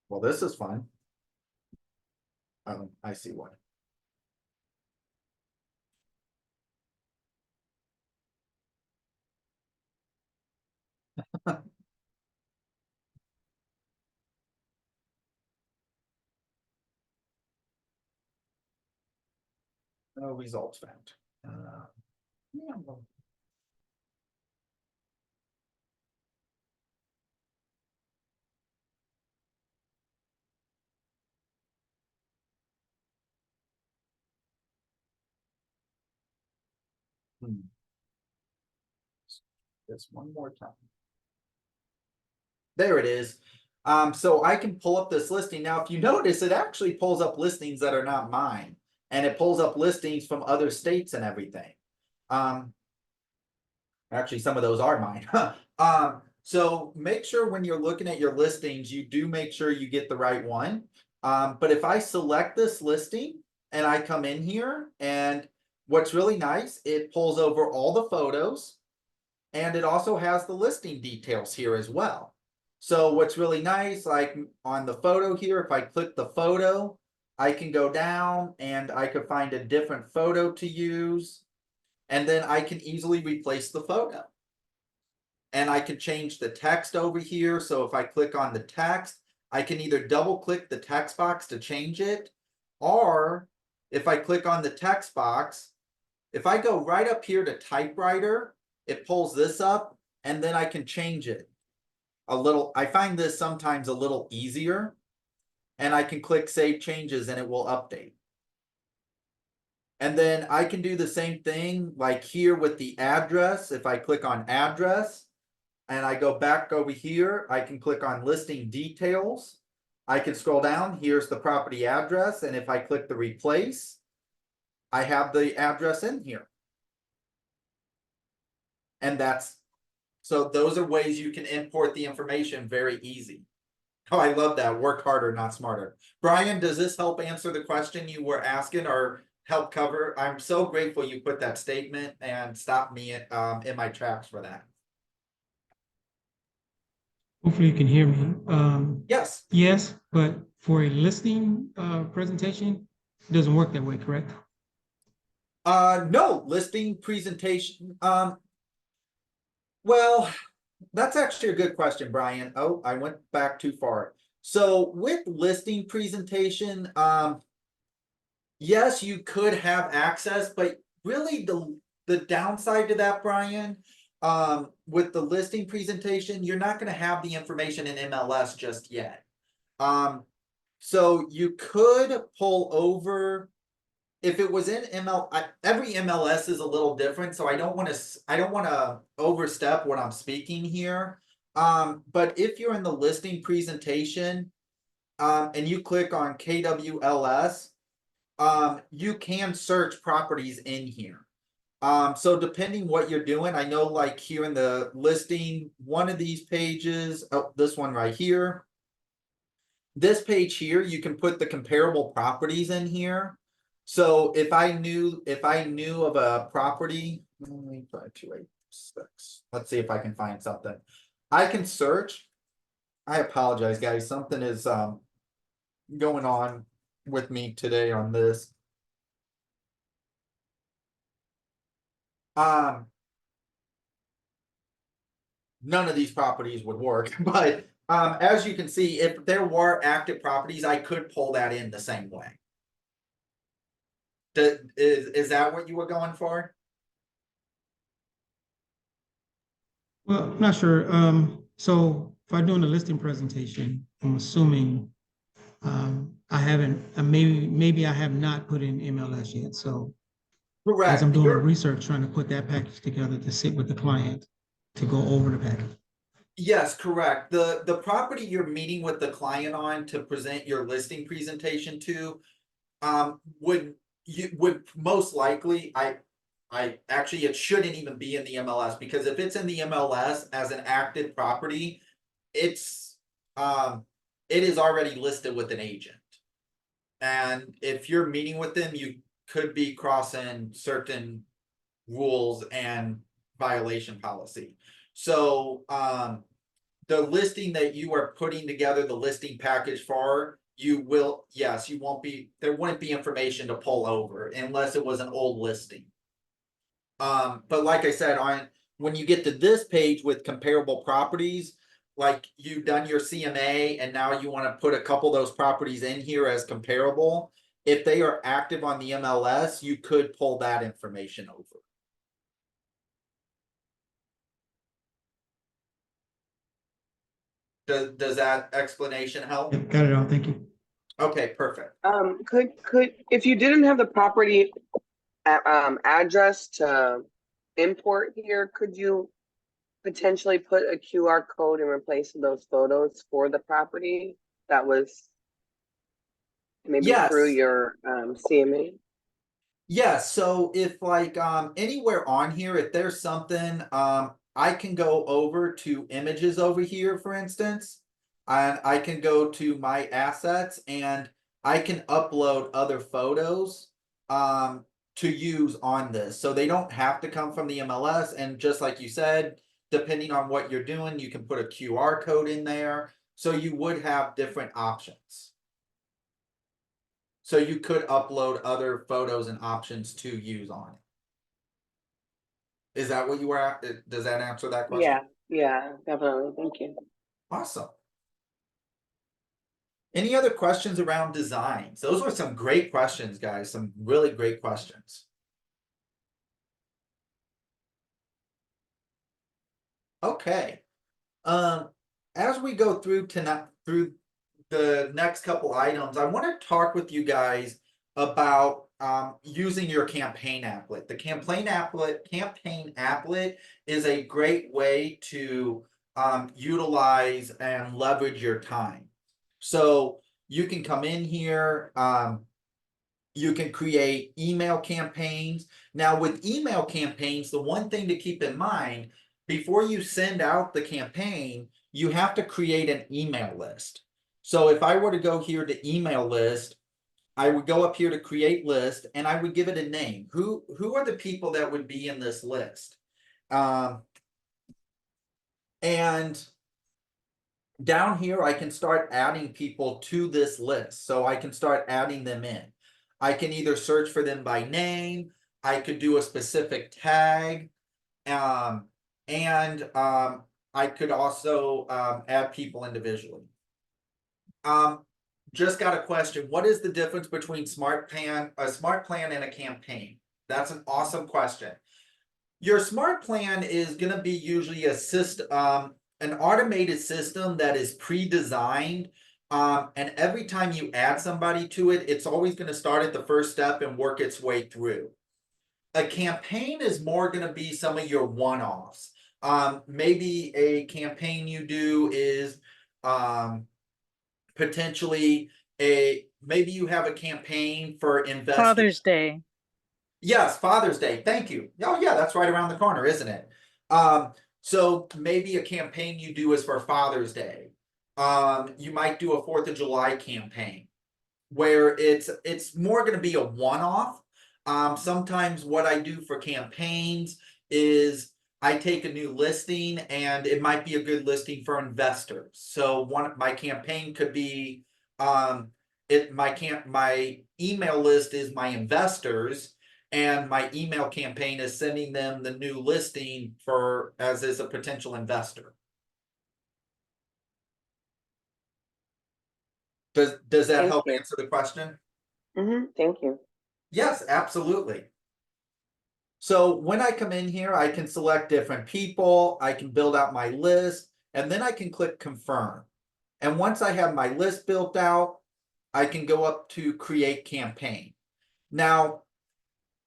Well, this is fun. I see one. No results found. Yeah, well. Just one more time. There it is. So I can pull up this listing. Now, if you notice, it actually pulls up listings that are not mine. And it pulls up listings from other states and everything. Actually, some of those are mine. So make sure when you're looking at your listings, you do make sure you get the right one. But if I select this listing and I come in here, and what's really nice, it pulls over all the photos and it also has the listing details here as well. So what's really nice, like on the photo here, if I click the photo, I can go down and I could find a different photo to use. And then I can easily replace the photo. And I can change the text over here. So if I click on the text, I can either double click the text box to change it, or if I click on the text box, if I go right up here to typewriter, it pulls this up and then I can change it a little. I find this sometimes a little easier, and I can click save changes and it will update. And then I can do the same thing like here with the address. If I click on address and I go back over here, I can click on listing details. I can scroll down. Here's the property address. And if I click the replace, I have the address in here. And so those are ways you can import the information very easy. Oh, I love that. Work harder, not smarter. Brian, does this help answer the question you were asking or help cover? I'm so grateful you put that statement and stopped me in my tracks for that. Hopefully you can hear me. Yes. Yes, but for a listing presentation, it doesn't work that way, correct? No, listing presentation. Well, that's actually a good question, Brian. Oh, I went back too far. So with listing presentation, yes, you could have access, but really the downside to that, Brian, with the listing presentation, you're not going to have the information in MLS just yet. So you could pull over if it was in every MLS is a little different, so I don't want to overstep what I'm speaking here. But if you're in the listing presentation, and you click on KWLS, you can search properties in here. So depending what you're doing, I know like here in the listing, one of these pages, oh, this one right here. This page here, you can put the comparable properties in here. So if I knew of a property, 5286. Let's see if I can find something. I can search. I apologize, guys. Something is going on with me today on this. None of these properties would work, but as you can see, if there were active properties, I could pull that in the same way. Is that what you were going for? Well, I'm not sure. So if I'm doing a listing presentation, I'm assuming I haven't, maybe I have not put in MLS yet. So Correct. I'm doing my You're- research, trying to put that package together to sit with the client to go over the package. Yes, correct. The property you're meeting with the client on to present your listing presentation to, would most likely, I actually, it shouldn't even be in the MLS, because if it's in the MLS as an active property, it's, it is already listed with an agent. And if you're meeting with them, you could be crossing certain rules and violation policy. So, the listing that you are putting together, the listing package for, you will, yes, you won't be, there wouldn't be information to pull over unless it was an old listing. But like I said, when you get to this page with comparable properties, like you've done your CMA and now you want to put a couple of those properties in here as comparable. If they are active on the MLS, you could pull that information over. Does that explanation help? Yep, got it all, thank you. Okay, perfect. Could, if you didn't have the property address to import here, could you potentially put a QR code in replace of those photos for the property that was maybe through Yes. your CMA? Yes, so if like anywhere on here, if there's something, I can go over to images over here, for instance. And I can go to my assets and I can upload other photos to use on this. So they don't have to come from the MLS. And just like you said, depending on what you're doing, you can put a QR code in there. So you would have different options. So you could upload other photos and options to use on it. Is that what you were at? Does that answer that question? Yeah, definitely. Thank you. Awesome. Any other questions around designs? Those were some great questions, guys. Some really great questions. Okay. As we go through through the next couple items, I want to talk with you guys about using your campaign applet. The campaign applet is a great way to utilize and leverage your time. So you can come in here, you can create email campaigns. Now with email campaigns, the one thing to keep in mind, before you send out the campaign, you have to create an email list. So if I were to go here to email list, I would go up here to create list and I would give it a name. Who are the people that would be in this list? And down here, I can start adding people to this list. So I can start adding them in. I can either search for them by name. I could do a specific tag. I could also add people individually. Just got a question. What is the difference between a smart plan and a campaign? That's an awesome question. Your smart plan is going to be usually a system, an automated system that is pre-designed. And every time you add somebody to it, it's always going to start at the first step and work its way through. A campaign is more going to be some of your one-offs. Maybe a campaign you do is potentially maybe you have a campaign for investors. Father's Day. Yes, Father's Day. Thank you. Oh yeah, that's right around the corner, isn't it? So maybe a campaign you do is for Father's Day. You might do a 4th of July campaign where it's more going to be a one-off. Sometimes what I do for campaigns is I take a new listing and it might be a good listing for investors. So my campaign could be my email list is my investors, and my email campaign is sending them the new listing as is a potential investor. Does that help answer the question? Thank you. Yes, absolutely. So when I come in here, I can select different people, I can build out my list, and then I can click confirm. And once I have my list built out, I can go up to create campaign. Now,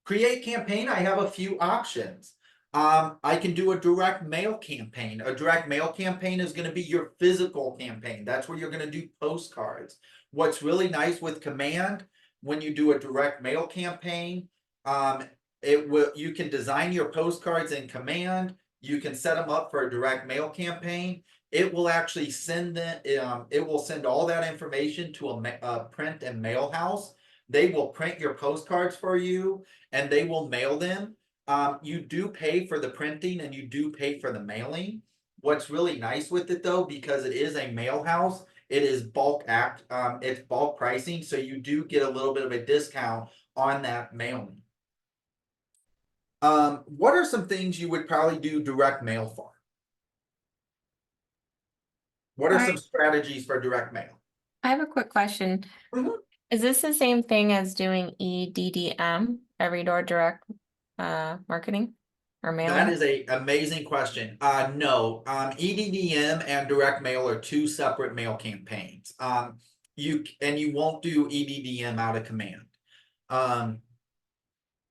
Create campaign, I have a few options. I can do a direct mail campaign. A direct mail campaign is gonna be your physical campaign. That's where you're gonna do postcards. What's really nice with Command, when you do a direct mail campaign, you can design your postcards in Command. You can set them up for a direct mail campaign. It will actually send it will send all that information to a print and mail house. They will print your postcards for you and they will mail them. You do pay for the printing and you do pay for the mailing. What's really nice with it though, because it is a mail house, it is it's bulk pricing, so you do get a little bit of a discount on that mailing. What are some things you would probably do direct mail for? What are some strategies for direct mail? I have a quick question. Mhm. Is this the same thing as doing EDDM, every door direct marketing or That mailing? is a amazing question. No, EDDM and direct mail are two separate mail campaigns. You won't do EDDM out of Command.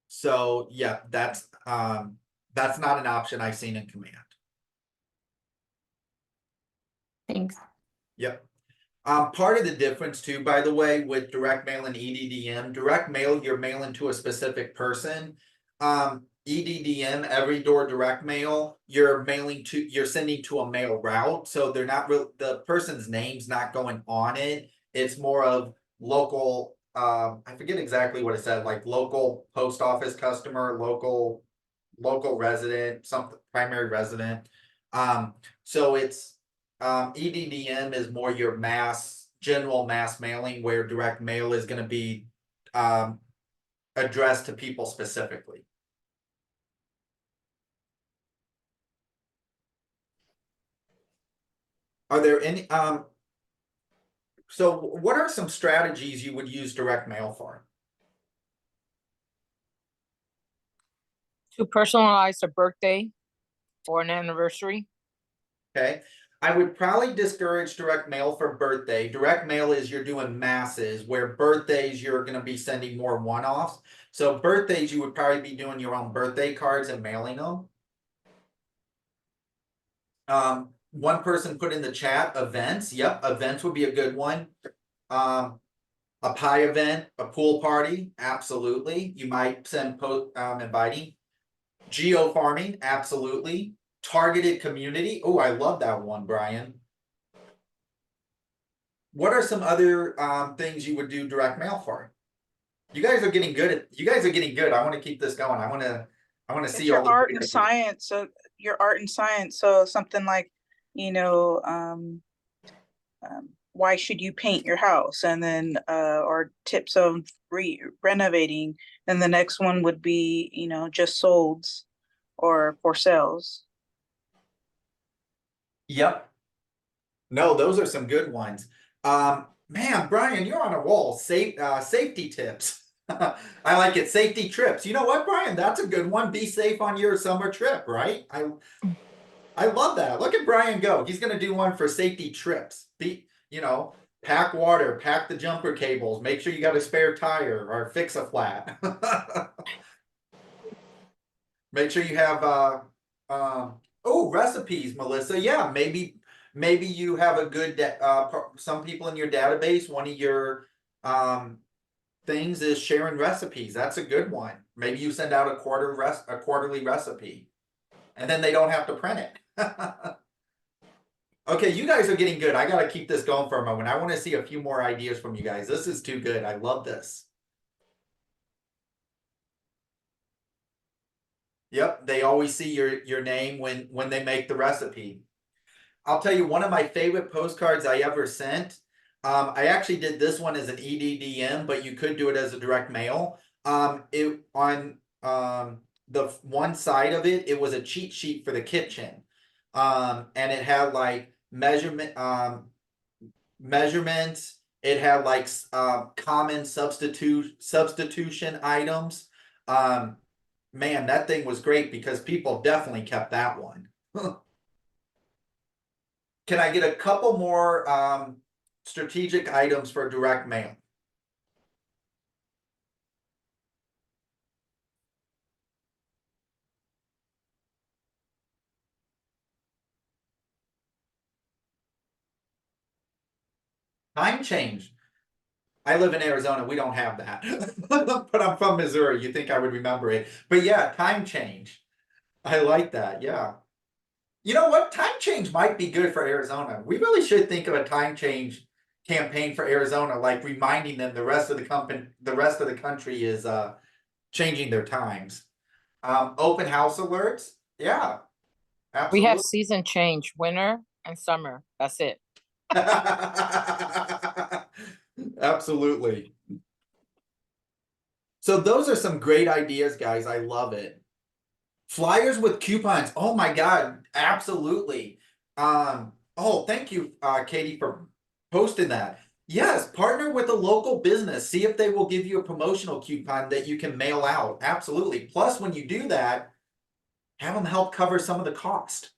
So yeah, that's not an option I've seen in Command. Thanks. Yep. Part of the difference too, by the way, with direct mail and EDDM, direct mail, you're mailing to a specific person. EDDM, every door direct mail, you're sending to a mail route. So they're not real, the person's name's not going on it. It's more of local, I forget exactly what it said, like local post office customer, local resident, something, primary resident. So it's, EDDM is more your general mass mailing, where direct mail is gonna be, addressed to people specifically. Are there any, so what are some strategies you would use direct mail for? To personalize a birthday or an anniversary. Okay, I would probably discourage direct mail for birthday. Direct mail is you're doing masses, where birthdays you're gonna be sending more one-offs. So birthdays, you would probably be doing your own birthday cards and mailing them. One person put in the chat events. Yep, events would be a good one. A pie event, a pool party, absolutely. You might send inviting. Geo farming, absolutely. Targeted community. Oh, I love that one, Brian. What are some other things you would do direct mail for? You guys are getting good. I want to keep this going. I want to It's see your all the art and science. So your art and science. So something like, why should you paint your house? And then, or tips of renovating. And the next one would be, just solds or for sales. Yep. No, those are some good ones. Man, Brian, you're on a roll. Safety tips. I like it. Safety trips. You know what, Brian? That's a good one. Be safe on your summer trip, right? I love that. Look at Brian go. He's gonna do one for safety trips. Pack water, pack the jumper cables, make sure you got a spare tire or fix a flat. Make sure you have recipes, Melissa. Yeah, maybe you have a good some people in your database, one of your things is sharing recipes. That's a good one. Maybe you send out a quarterly recipe, and then they don't have to print it. Okay, you guys are getting good. I gotta keep this going for a moment. I want to see a few more ideas from you guys. This is too good. I love this. Yep, they always see your name when they make the recipe. I'll tell you, one of my favorite postcards I ever sent. I actually did this one as an EDDM, but you could do it as a direct mail. The one side of it, it was a cheat sheet for the kitchen. And it had like measurements. It had like common substitution items. Man, that thing was great because people definitely kept that one. Can I get a couple more strategic items for direct mail? Time change. I live in Arizona, we don't have that. But I'm from Missouri, you think I would remember it. But yeah, time change. I like that, yeah. You know what? Time change might be good for Arizona. We really should think of a time change campaign for Arizona, like reminding them the rest of the country is changing their times. Open house alerts, yeah. We have Absolutely. season change, winter and summer. That's it. Absolutely. So those are some great ideas, guys. I love it. Flyers with coupons. Oh my God, absolutely. Oh, thank you, Katie, for posting that. Yes, partner with a local business. See if they will give you a promotional coupon that you can mail out. Absolutely. Plus, when you do that, have them help cover some of the cost.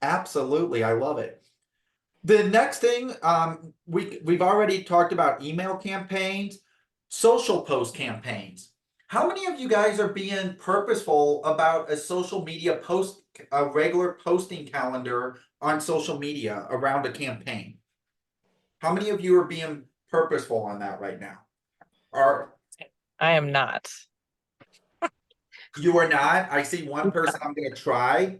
Absolutely, I love it. The next thing, we've already talked about email campaigns, social post campaigns. How many of you guys are being purposeful about a social media post, a regular posting calendar on social media around a campaign? How many of you are being purposeful on that right now? Are I am not. you are not? I see one person I'm gonna try.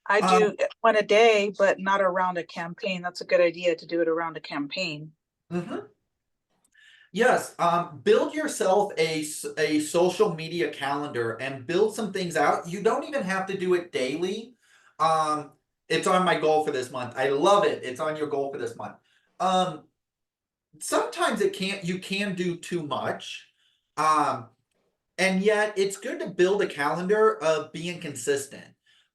I do one a day, but not around a campaign. That's a good idea to do it around a campaign. Mm-hmm. Yes, build yourself a social media calendar and build some things out. You don't even have to do it daily. It's on my goal for this month. I love it. It's on your goal for this month. Sometimes you can do too much. And yet it's good to build a calendar of being consistent.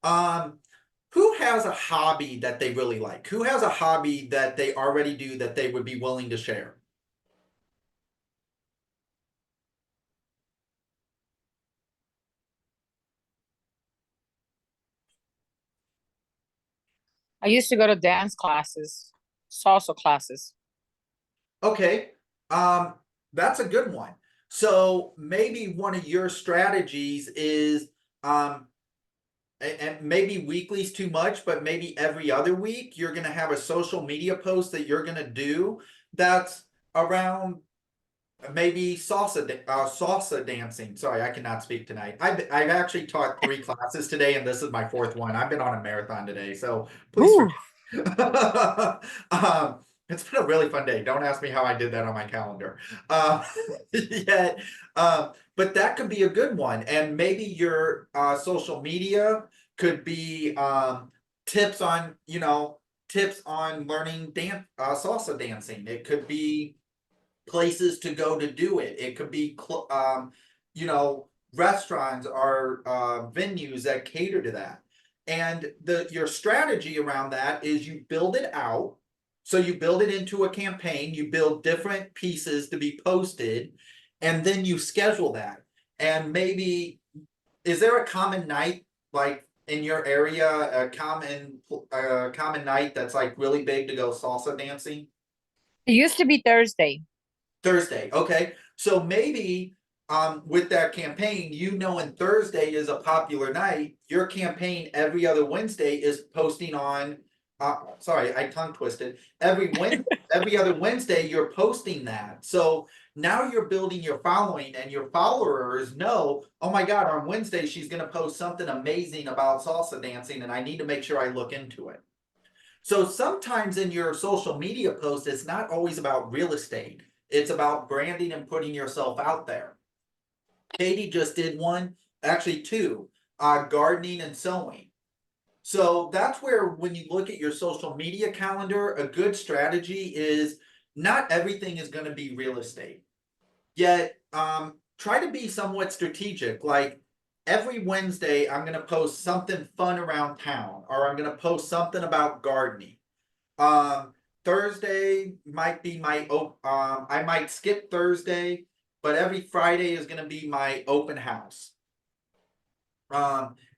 Who has a hobby that they really like? Who has a hobby that they already do that they would be willing to share? I used to go to dance classes, salsa classes. Okay, that's a good one. So maybe one of your strategies is, and maybe weekly's too much, but maybe every other week you're gonna have a social media post that you're gonna do that's around maybe salsa dancing. Sorry, I cannot speak tonight. I've actually taught 3 classes today, and this is my 4th one. I've been on a marathon today, so please Ooh. forgive. It's been a really fun day. Don't ask me how I did that on my calendar. Yet, but that could be a good one, and maybe your social media could be tips on learning salsa dancing. It could be places to go to do it. It could be restaurants or venues that cater to that. And your strategy around that is you build it out. So you build it into a campaign, you build different pieces to be posted, and then you schedule that. And maybe, is there a common night, like in your area, a common night that's like really big to go salsa dancing? It used to be Thursday. Thursday, okay. So maybe with that campaign, and Thursday is a popular night, your campaign every other Wednesday is posting on sorry, I tongue twisted. Every other Wednesday, you're posting that. So now you're building your following, and your followers know, oh my God, on Wednesday, she's gonna post something amazing about salsa dancing, and I need to make sure I look into it. So sometimes in your social media post, it's not always about real estate. It's about branding and putting yourself out there. Katie just did one, actually 2, gardening and sewing. So that's where, when you look at your social media calendar, a good strategy is not everything is going to be real estate. Yet, try to be somewhat strategic. Like every Wednesday, I'm going to post something fun around town, or I'm going to post something about gardening. Thursday might be I might skip Thursday, but every Friday is gonna be my open house.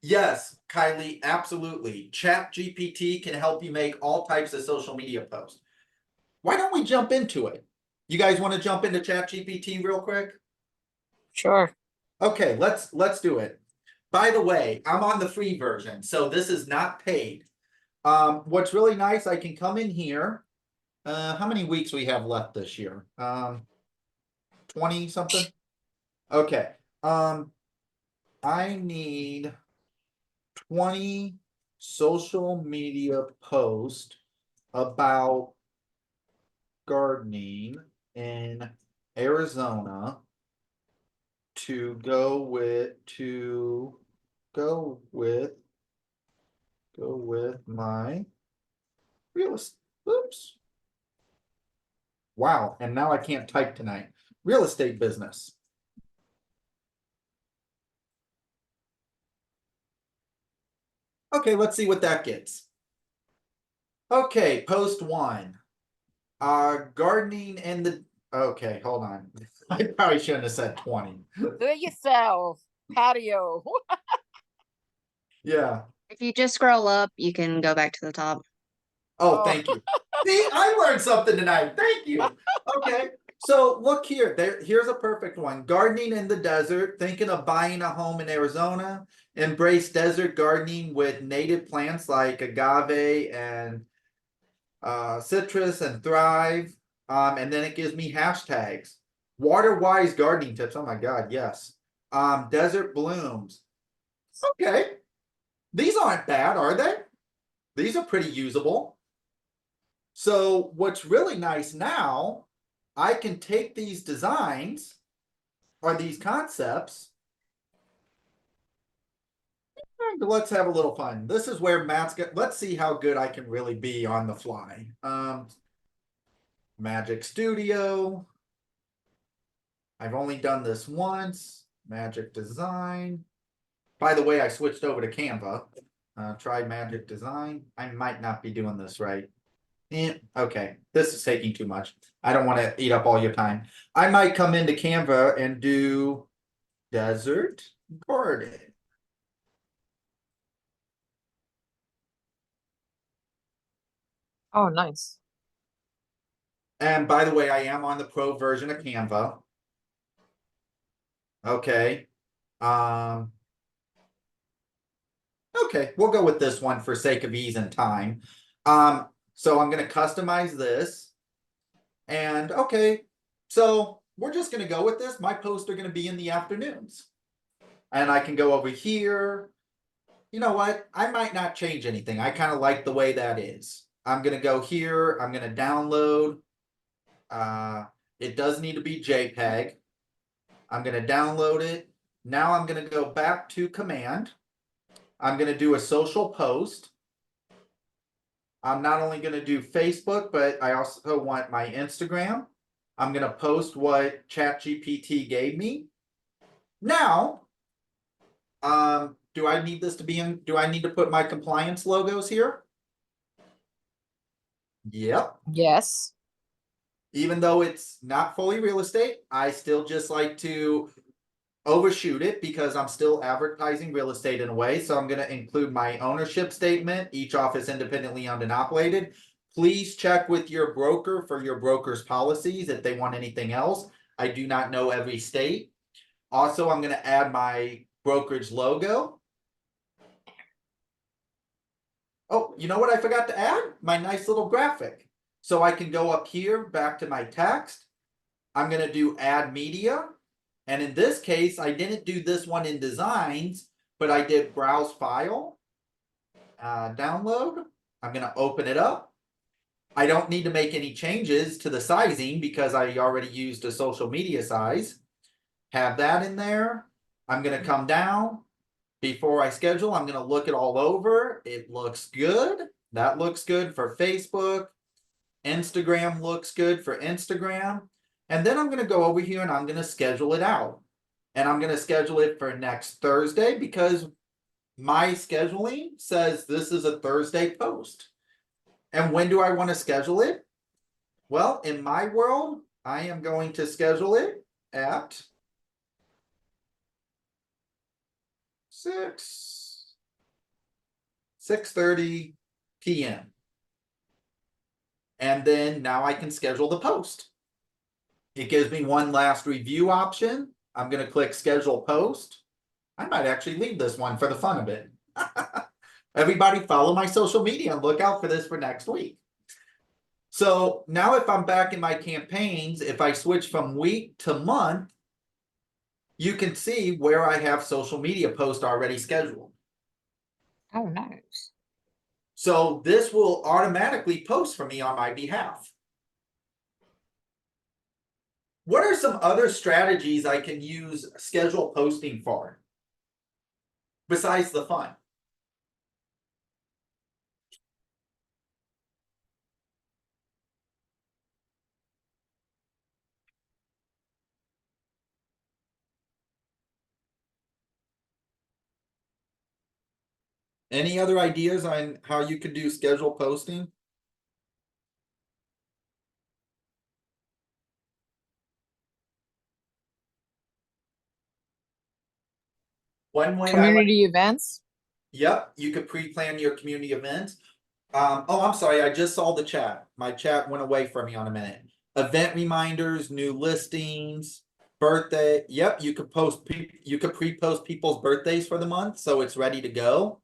Yes, Kylie, absolutely. ChatGPT can help you make all types of social media posts. Why don't we jump into it? You guys want to jump into ChatGPT real quick? Sure. Okay, let's do it. By the way, I'm on the free version, so this is not paid. What's really nice, I can come in here. How many weeks we have left this year? 20 something? Okay, I need 20 social media posts about gardening in Arizona to go with my real estate. Oops. Wow, and now I can't type tonight. Real estate business. Okay, let's see what that gets. Okay, post 1. Gardening in the, okay, hold on. I probably shouldn't have said 20. Do it yourself. Patio. Yeah. If you just scroll up, you can go back to the top. Oh, Oh. thank you. See, I learned something tonight. Thank you. Okay. So look here. Here's a perfect one. Gardening in the desert. Thinking of buying a home in Arizona. Embrace desert gardening with native plants like agave and citrus and thrive. And then it gives me hashtags. Water wise gardening tips. Oh my God, yes. Desert blooms. Okay. These aren't bad, are they? These are pretty usable. So what's really nice now, I can take these designs or these concepts. And let's have a little fun. This is where Matt's got, let's see how good I can really be on the fly. Magic Studio. I've only done this once. Magic Design. By the way, I switched over to Canva. Tried Magic Design. I might not be doing this right. Okay, this is taking too much. I don't want to eat up all your time. I might come into Canva and do desert garden. Oh, nice. And by the way, I am on the pro version of Canva. Okay. Okay, we'll go with this one for sake of ease and time. So I'm going to customize this. And okay, so we're just going to go with this. My posts are going to be in the afternoons. And I can go over here. You know what? I might not change anything. I kind of like the way that is. I'm going to go here. I'm going to download. It does need to be JPEG. I'm going to download it. Now I'm going to go back to command. I'm going to do a social post. I'm not only going to do Facebook, but I also want my Instagram. I'm going to post what ChatGPT gave me. Now, do I need this to be in? Do I need to put my compliance logos here? Yep. Yes. Even though it's not fully real estate, I still just like to overshoot it because I'm still advertising real estate in a way. So I'm going to include my ownership statement, each office independently owned and operated. Please check with your broker for your broker's policies if they want anything else. I do not know every state. Also, I'm going to add my brokerage logo. Oh, you know what I forgot to add? My nice little graphic. So I can go up here back to my text. I'm going to do add media. And in this case, I didn't do this one in designs, but I did browse file, download. I'm going to open it up. I don't need to make any changes to the sizing because I already used a social media size. Have that in there. I'm going to come down. Before I schedule, I'm going to look it all over. It looks good. That looks good for Facebook. Instagram looks good for Instagram. And then I'm going to go over here and I'm going to schedule it out. And I'm going to schedule it for next Thursday because my scheduling says this is a Thursday post. And when do I want to schedule it? Well, in my world, I am going to schedule it at 6:30 p.m. And then now I can schedule the post. It gives me one last review option. I'm going to click schedule post. I might actually leave this one for the fun of it. Everybody follow my social media and look out for this for next week. So now if I'm back in my campaigns, if I switch from week to month, you can see where I have social media posts already scheduled. Oh, nice. So this will automatically post for me on my behalf. What are some other strategies I can use schedule posting for? Besides the fun? Any other ideas on how you could do schedule posting? One way I like, Community events. yep, you could pre-plan your community events. Oh, I'm sorry, I just saw the chat. My chat went away from me on a minute. Event reminders, new listings, birthday. Yep, you could you could pre-post people's birthdays for the month, so it's ready to go.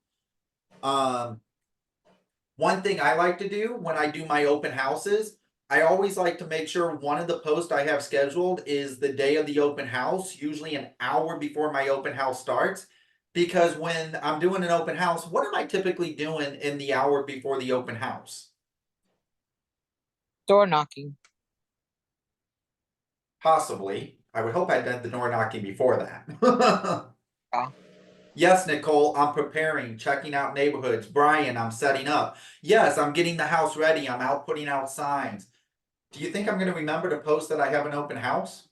One thing I like to do when I do my open houses, I always like to make sure one of the posts I have scheduled is the day of the open house, usually an hour before my open house starts. Because when I'm doing an open house, what am I typically doing in the hour before the open house? Door knocking. Possibly. I would hope I'd done the door knocking before that. Yeah. Yes, Nicole, I'm preparing, checking out neighborhoods. Brian, I'm setting up. Yes, I'm getting the house ready. I'm out putting out signs. Do you think I'm gonna remember to post that I have an open house?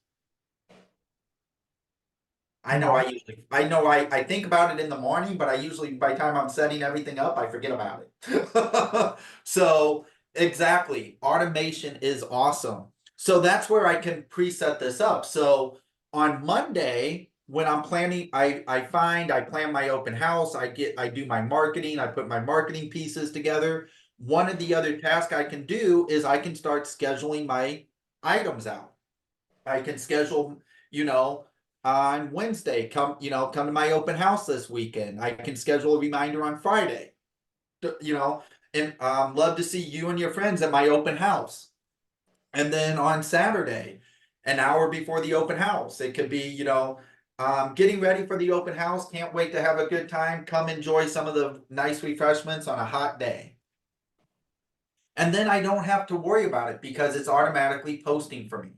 I know I think about it in the morning, but I usually, by the time I'm setting everything up, I forget about it. So exactly, automation is awesome. So that's where I can preset this up. So on Monday, when I'm planning, I plan my open house, I do my marketing, I put my marketing pieces together. One of the other tasks I can do is I can start scheduling my items out. I can schedule, you know, on Wednesday, come to my open house this weekend. I can schedule a reminder on Friday. You know, and love to see you and your friends at my open house. And then on Saturday, an hour before the open house, it could be, getting ready for the open house. Can't wait to have a good time. Come enjoy some of the nice refreshments on a hot day. And then I don't have to worry about it because it's automatically posting for me.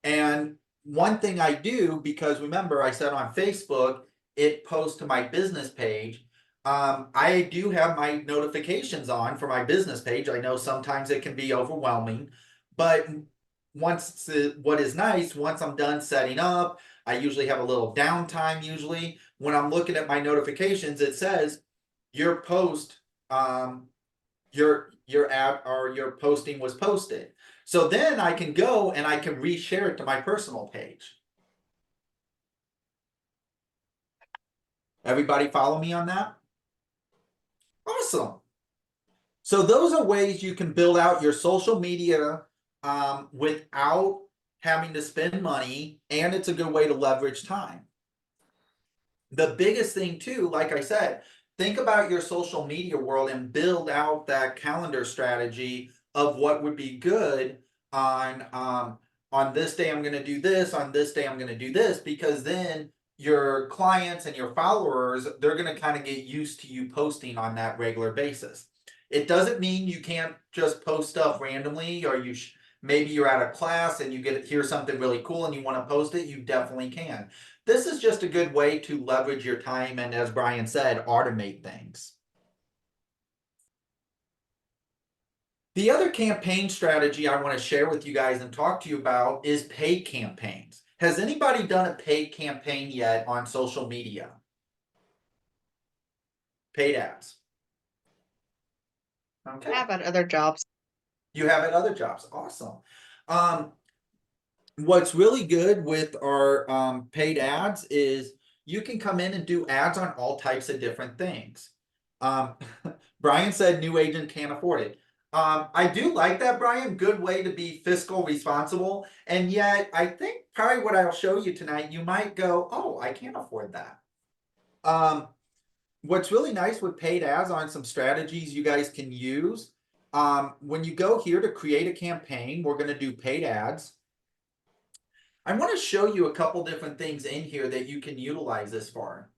And one thing I do, because remember I said on Facebook, it posts to my business page. I do have my notifications on for my business page. I know sometimes it can be overwhelming, but what is nice, once I'm done setting up, I usually have a little downtime usually. When I'm looking at my notifications, it says your post, your ad or your posting was posted. So then I can go and I can reshare it to my personal page. Everybody follow me on that? Awesome. So those are ways you can build out your social media without having to spend money, and it's a good way to leverage time. The biggest thing too, like I said, think about your social media world and build out that calendar strategy of what would be good on this day I'm going to do this, on this day I'm going to do this, because then your clients and your followers, they're going to kind of get used to you posting on that regular basis. It doesn't mean you can't just post stuff randomly, or maybe you're at a class and you hear something really cool and you want to post it, you definitely can. This is just a good way to leverage your time and, as Brian said, automate things. The other campaign strategy I want to share with you guys and talk to you about is paid campaigns. Has anybody done a paid campaign yet on social media? Paid ads. Okay. I have at other jobs. You have at other jobs. Awesome. What's really good with our paid ads is you can come in and do ads on all types of different things. Brian said new agent can't afford it. I do like that, Brian. Good way to be fiscal responsible. And yet I think probably what I'll show you tonight, you might go, oh, I can't afford that. what's really nice with paid ads on some strategies you guys can use. When you go here to create a campaign, we're gonna do paid ads. I want to show you a couple different things in here that you can utilize this for.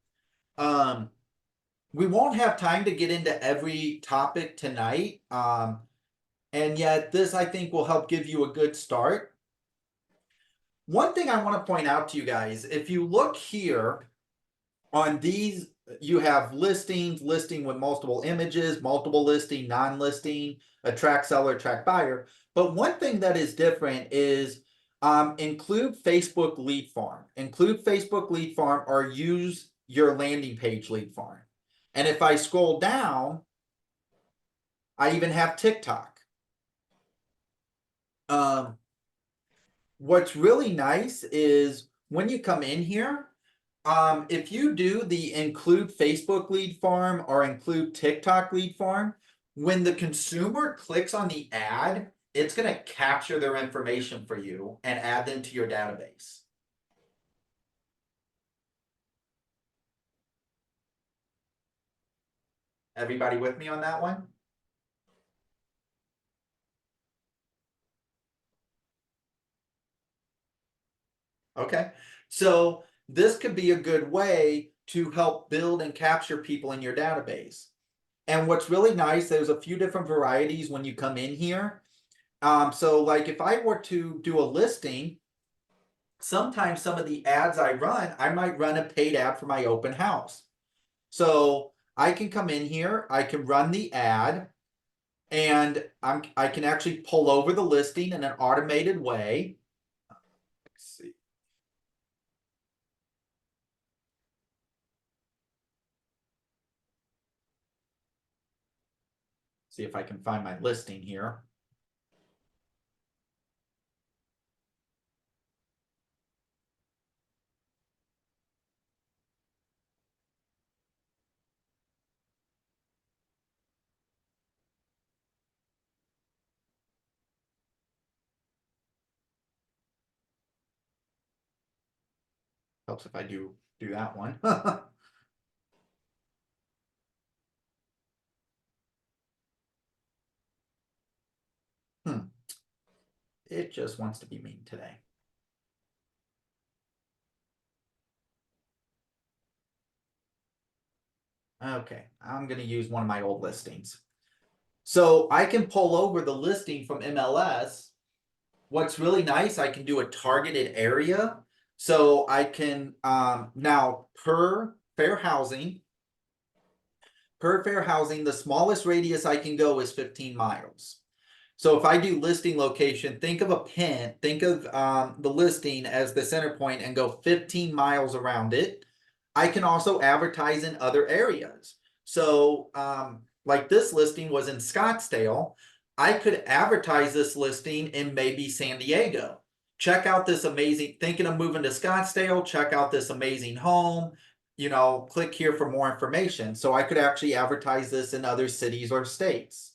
We won't have time to get into every topic tonight. And yet this, I think, will help give you a good start. One thing I want to point out to you guys, if you look here on these, you have listings, listing with multiple images, multiple listing, non-listing, attract seller, attract buyer. But one thing that is different is include Facebook lead farm. Include Facebook lead farm or use your landing page lead farm. And if I scroll down, I even have TikTok. What's really nice is when you come in here, if you do the include Facebook lead farm or include TikTok lead farm, when the consumer clicks on the ad, it's going to capture their information for you and add them to your database. Everybody with me on that one? Okay, so this could be a good way to help build and capture people in your database. And what's really nice, there's a few different varieties when you come in here. So like if I were to do a listing, sometimes some of the ads I run, I might run a paid ad for my open house. So I can come in here, I can run the ad, and I can actually pull over the listing in an automated way. Let's see. See if I can find my listing here. Helps if I do that one. It just wants to be mean today. Okay, I'm going to use one of my old listings. So I can pull over the listing from MLS. What's really nice, I can do a targeted area. So I can, now per fair housing, the smallest radius I can go is 15 miles. So if I do listing location, think of a pin, think of the listing as the center point and go 15 miles around it. I can also advertise in other areas. So like this listing was in Scottsdale, I could advertise this listing in maybe San Diego. Check out this amazing, thinking of moving to Scottsdale, check out this amazing home, you know, click here for more information. So I could actually advertise this in other cities or states.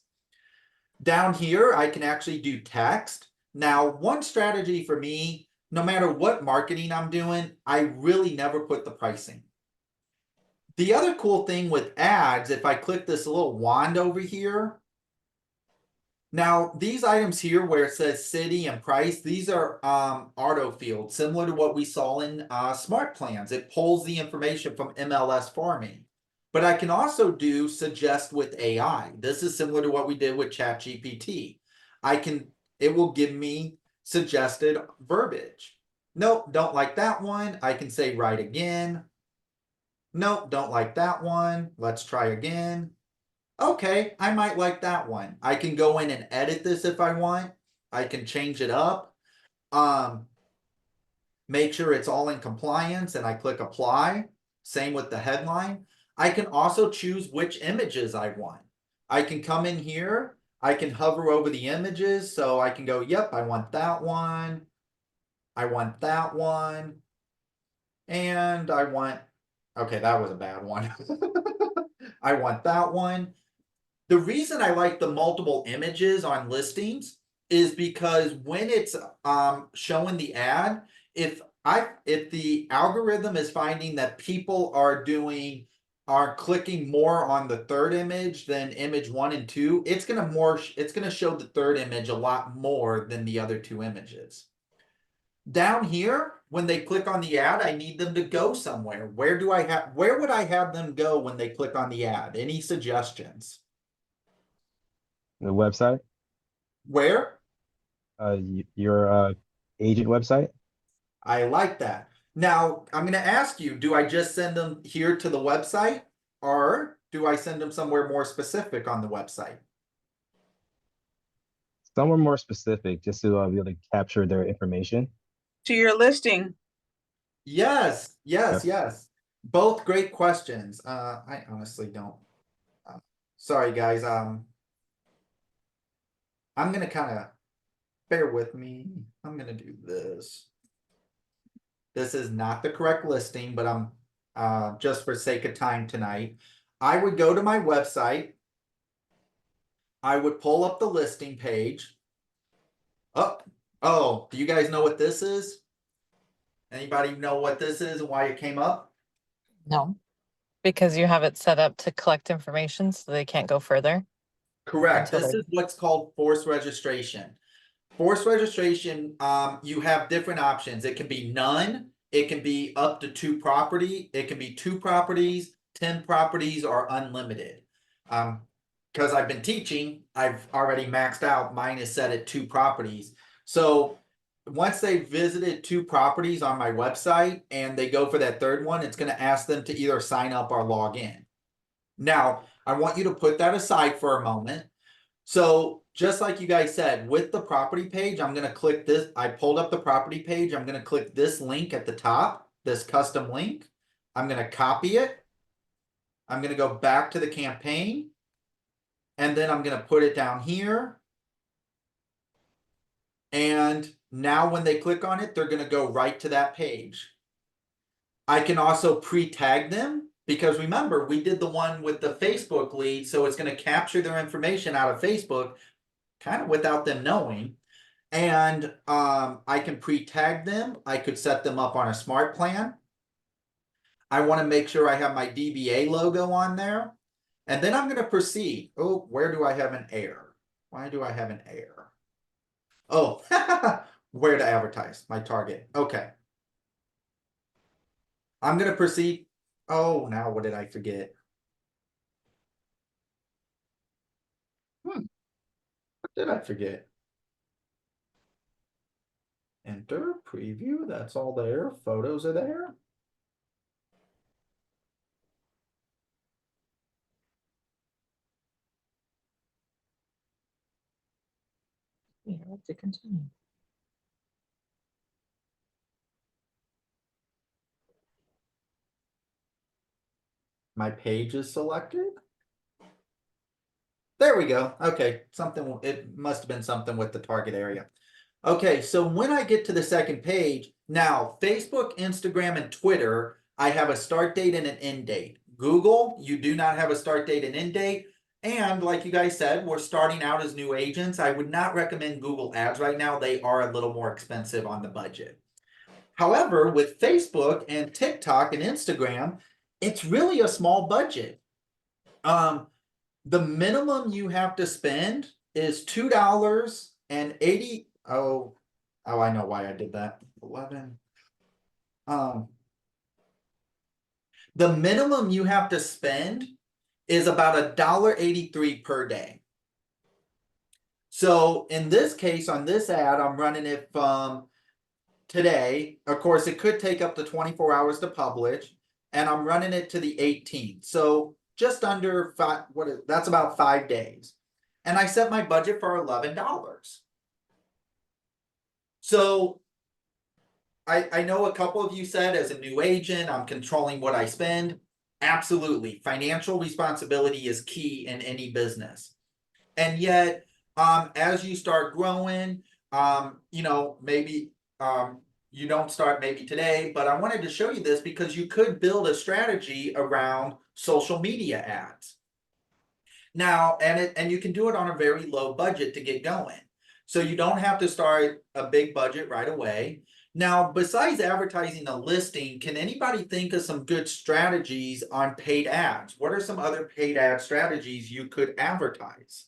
Down here, I can actually do text. Now, one strategy for me, no matter what marketing I'm doing, I really never put the pricing. The other cool thing with ads, if I click this little wand over here, now these items here where it says city and price, these are auto fields, similar to what we saw in Smart Plans. It pulls the information from MLS for me. But I can also do suggest with AI. This is similar to what we did with ChatGPT. It will give me suggested verbiage. Nope, don't like that one. I can say write again. Nope, don't like that one. Let's try again. Okay, I might like that one. I can go in and edit this if I want. I can change it up. Make sure it's all in compliance and I click apply. Same with the headline. I can also choose which images I want. I can come in here. I can hover over the images. So I can go, yep, I want that one. I want that one. And I want, okay, that was a bad one. I want that one. The reason I like the multiple images on listings is because when it's showing the ad, if the algorithm is finding that people are doing are clicking more on the third image than image 1 and 2, it's gonna show the third image a lot more than the other two images. Down here, when they click on the ad, I need them to go somewhere. Where would I have them go when they click on the ad? Any suggestions? The website, Where? your agent website. I like that. Now, I'm going to ask you, do I just send them here to the website, or do I send them somewhere more specific on the website? Somewhere more specific, just to be able to capture their information. To your listing. Yes, yes, Yep. yes. Both great questions. I honestly don't. Sorry, guys. I'm going to kind of bear with me. I'm going to do this. This is not the correct listing, but I'm just for sake of time tonight. I would go to my website. I would pull up the listing page. Oh, do you guys know what this is? Anybody know what this is and why it came up? No, because you have it set up to collect information so they can't go further. Correct. Until This is what's called forced registration. Forced registration, you have different options. It can be none. It can be up to 2 property. It can be 2 properties, 10 properties, or unlimited. Because I've been teaching, I've already maxed out. Mine is set at 2 properties. So once they've visited 2 properties on my website and they go for that third one, it's going to ask them to either sign up or log in. Now, I want you to put that aside for a moment. So just like you guys said, with the property page, I'm going to click this. I pulled up the property page. I'm going to click this link at the top, this custom link. I'm going to copy it. I'm going to go back to the campaign. And then I'm going to put it down here. And now when they click on it, they're going to go right to that page. I can also pre-tag them. Because remember, we did the one with the Facebook lead, so it's going to capture their information out of Facebook, kind of without them knowing. And I can pre-tag them. I could set them up on a smart plan. I want to make sure I have my DBA logo on there. And then I'm going to proceed. Oh, where do I have an error? Why do I have an error? Oh, where to advertise, my target. Okay. I'm going to proceed. Oh, now what did I forget? What did I forget? Enter, preview, that's all there. Photos are there. Yeah, to continue. My page is selected. There we go. Okay, it must have been something with the target area. Okay, so when I get to the second page, now Facebook, Instagram, and Twitter, I have a start date and an end date. Google, you do not have a start date and end date. And like you guys said, we're starting out as new agents. I would not recommend Google Ads right now. They are a little more expensive on the budget. However, with Facebook and TikTok and Instagram, it's really a small budget. The minimum you have to spend is $2.80. Oh, I know why I did that. 11. The minimum you have to spend is about $1.83 per day. So in this case, on this ad, I'm running it from today. Of course, it could take up to 24 hours to publish, and I'm running it to the 18th. So just under that's about 5 days. And I set my budget for $11. So I know a couple of you said as a new agent, I'm controlling what I spend. Absolutely. Financial responsibility is key in any business. And yet, as you start growing, maybe you don't start maybe today, but I wanted to show you this because you could build a strategy around social media ads. Now, and you can do it on a very low budget to get going. So you don't have to start a big budget right away. Now, besides advertising a listing, can anybody think of some good strategies on paid ads? What are some other paid ad strategies you could advertise?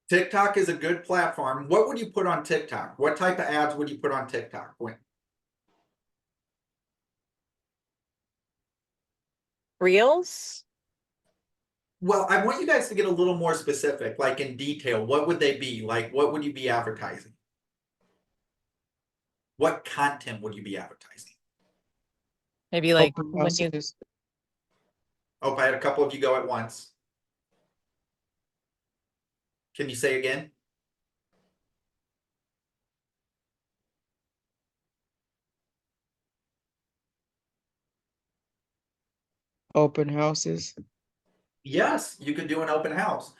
TikTok is a good platform. What would you put on TikTok? What type of ads would you put on TikTok? Reels? Well, I want you guys to get a little more specific, like in detail. What would they be? Like, what would you be advertising? What content would you be advertising? Maybe like Open when you houses. Oh, I had a couple of you go at once. Can you say again? Open houses. Yes, you could do an open house.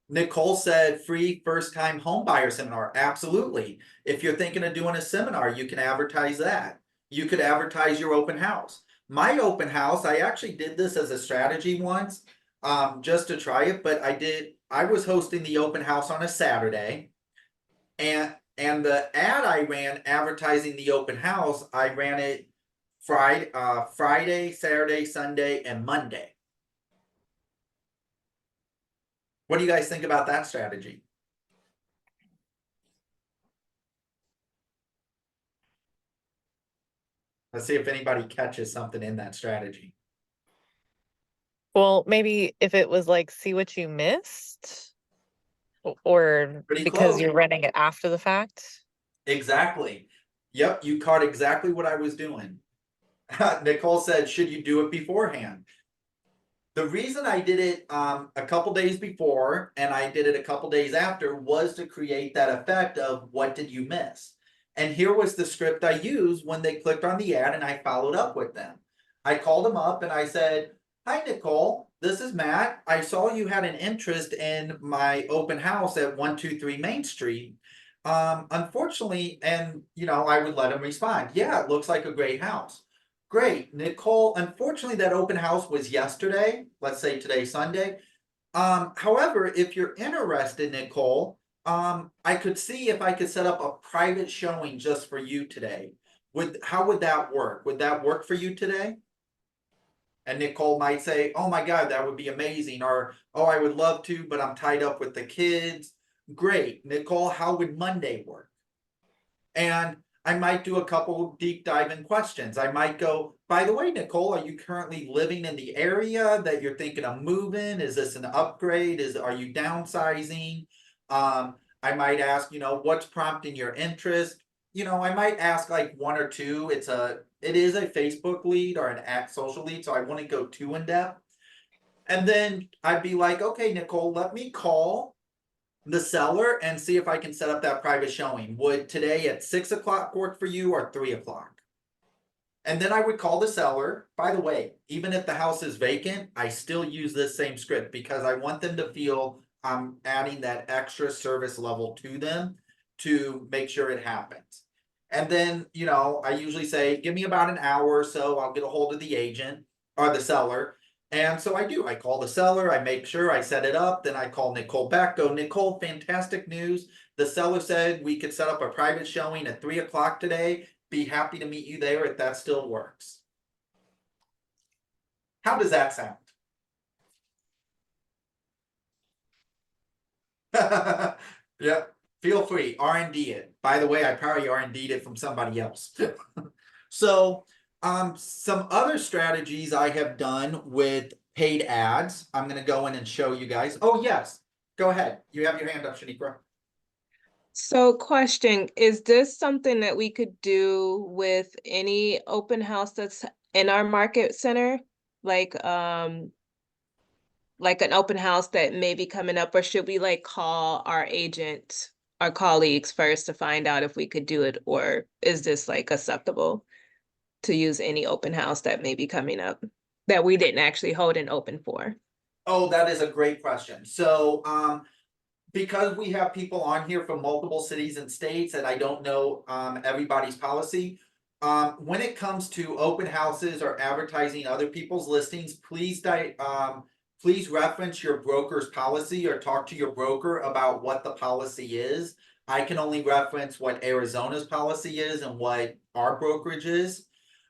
Nicole said free first time home buyer seminar. Absolutely. If you're thinking of doing a seminar, you can advertise that. You could advertise your open house. My open house, I actually did this as a strategy once, just to try it, but I was hosting the open house on a Saturday. And the ad I ran advertising the open house, I ran it Friday, Saturday, Sunday, and Monday. What do you guys think about that strategy? Let's see if anybody catches something in that strategy. Well, maybe if it was like, see what you missed, or Pretty because close. you're running it after the fact. Exactly. Yep, you caught exactly what I was doing. Nicole said, should you do it beforehand? The reason I did it a couple days before and I did it a couple days after was to create that effect of what did you miss? And here was the script I used when they clicked on the ad and I followed up with them. I called them up and I said, hi, Nicole, this is Matt. I saw you had an interest in my open house at 123 Main Street. Unfortunately, and I would let them respond. Yeah, it looks like a great house. Great, Nicole. Unfortunately, that open house was yesterday. Let's say today, Sunday. However, if you're interested, Nicole, I could see if I could set up a private showing just for you today. How would that work? Would that work for you today? And Nicole might say, oh my God, that would be amazing. Or, oh, I would love to, but I'm tied up with the kids. Great. Nicole, how would Monday work? And I might do a couple deep diving questions. I might go, by the way, Nicole, are you currently living in the area that you're thinking of moving? Is this an upgrade? Are you downsizing? I might ask, what's prompting your interest? I might ask like one or two. It is a Facebook lead or an social lead, so I wouldn't go too in depth. And then I'd be like, okay, Nicole, let me call the seller and see if I can set up that private showing. Would today at 6 o'clock work for you or 3 o'clock? And then I would call the seller. By the way, even if the house is vacant, I still use this same script because I want them to feel I'm adding that extra service level to them to make sure it happens. And then, I usually say, give me about an hour or so, I'll get a hold of the agent or the seller. And so I do. I call the seller, I make sure I set it up, then I call Nicole back, go, Nicole, fantastic news. The seller said we could set up a private showing at 3 o'clock today. Be happy to meet you there if that still works. How does that sound? Yeah, feel free, R&D it. By the way, I probably R&D'd it from somebody else. So, some other strategies I have done with paid ads. I'm going to go in and show you guys. Oh, yes. Go ahead. You have your hand up, Shaniqua. So question, is this something that we could do with any open house that's in our market center? Like an open house that may be coming up, or should we like call our agent, our colleagues first to find out if we could do it, or is this like acceptable to use any open house that may be coming up that we didn't actually hold an open for? Oh, that is a great question. So, because we have people on here from multiple cities and states, and I don't know everybody's policy, when it comes to open houses or advertising other people's listings, please please reference your broker's policy or talk to your broker about what the policy is. I can only reference what Arizona's policy is and what our brokerage is.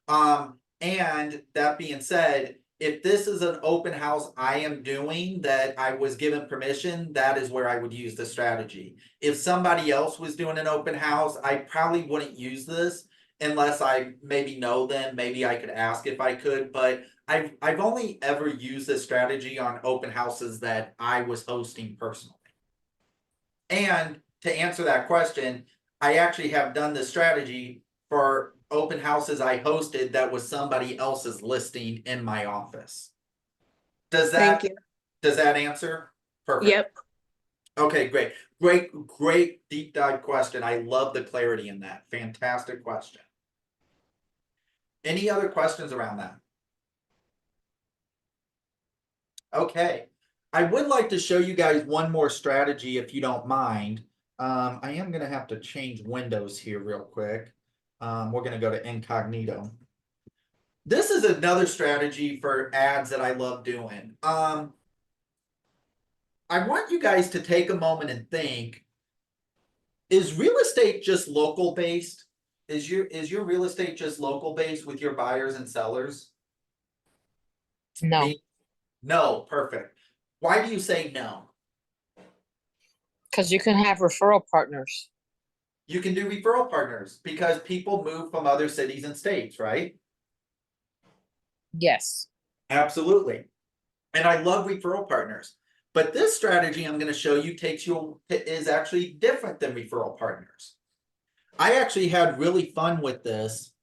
And that being said, if this is an open house I am doing that I was given permission, that is where I would use the strategy. If somebody else was doing an open house, I probably wouldn't use this unless I maybe know them. Maybe I could ask if I could, but I've only ever used this strategy on open houses that I was hosting personally. And to answer that question, I actually have done this strategy for open houses I hosted that was somebody else's listing in my office. Does that answer? Perfect. Yep. Okay, great. Great deep dive question. I love the clarity in that. Fantastic question. Any other questions around that? Okay. I would like to show you guys one more strategy if you don't mind. I am going to have to change windows here real quick. We're going to go to incognito. This is another strategy for ads that I love doing. I want you guys to take a moment and think, is real estate just local based? Is your real estate just local based with your buyers and sellers? No, No, perfect. Why do you say no? because you can have referral partners. You can do referral partners because people move from other cities and states, right? Yes. Absolutely. And I love referral partners. But this strategy I'm going to show you is actually different than referral partners. I actually had really fun with this.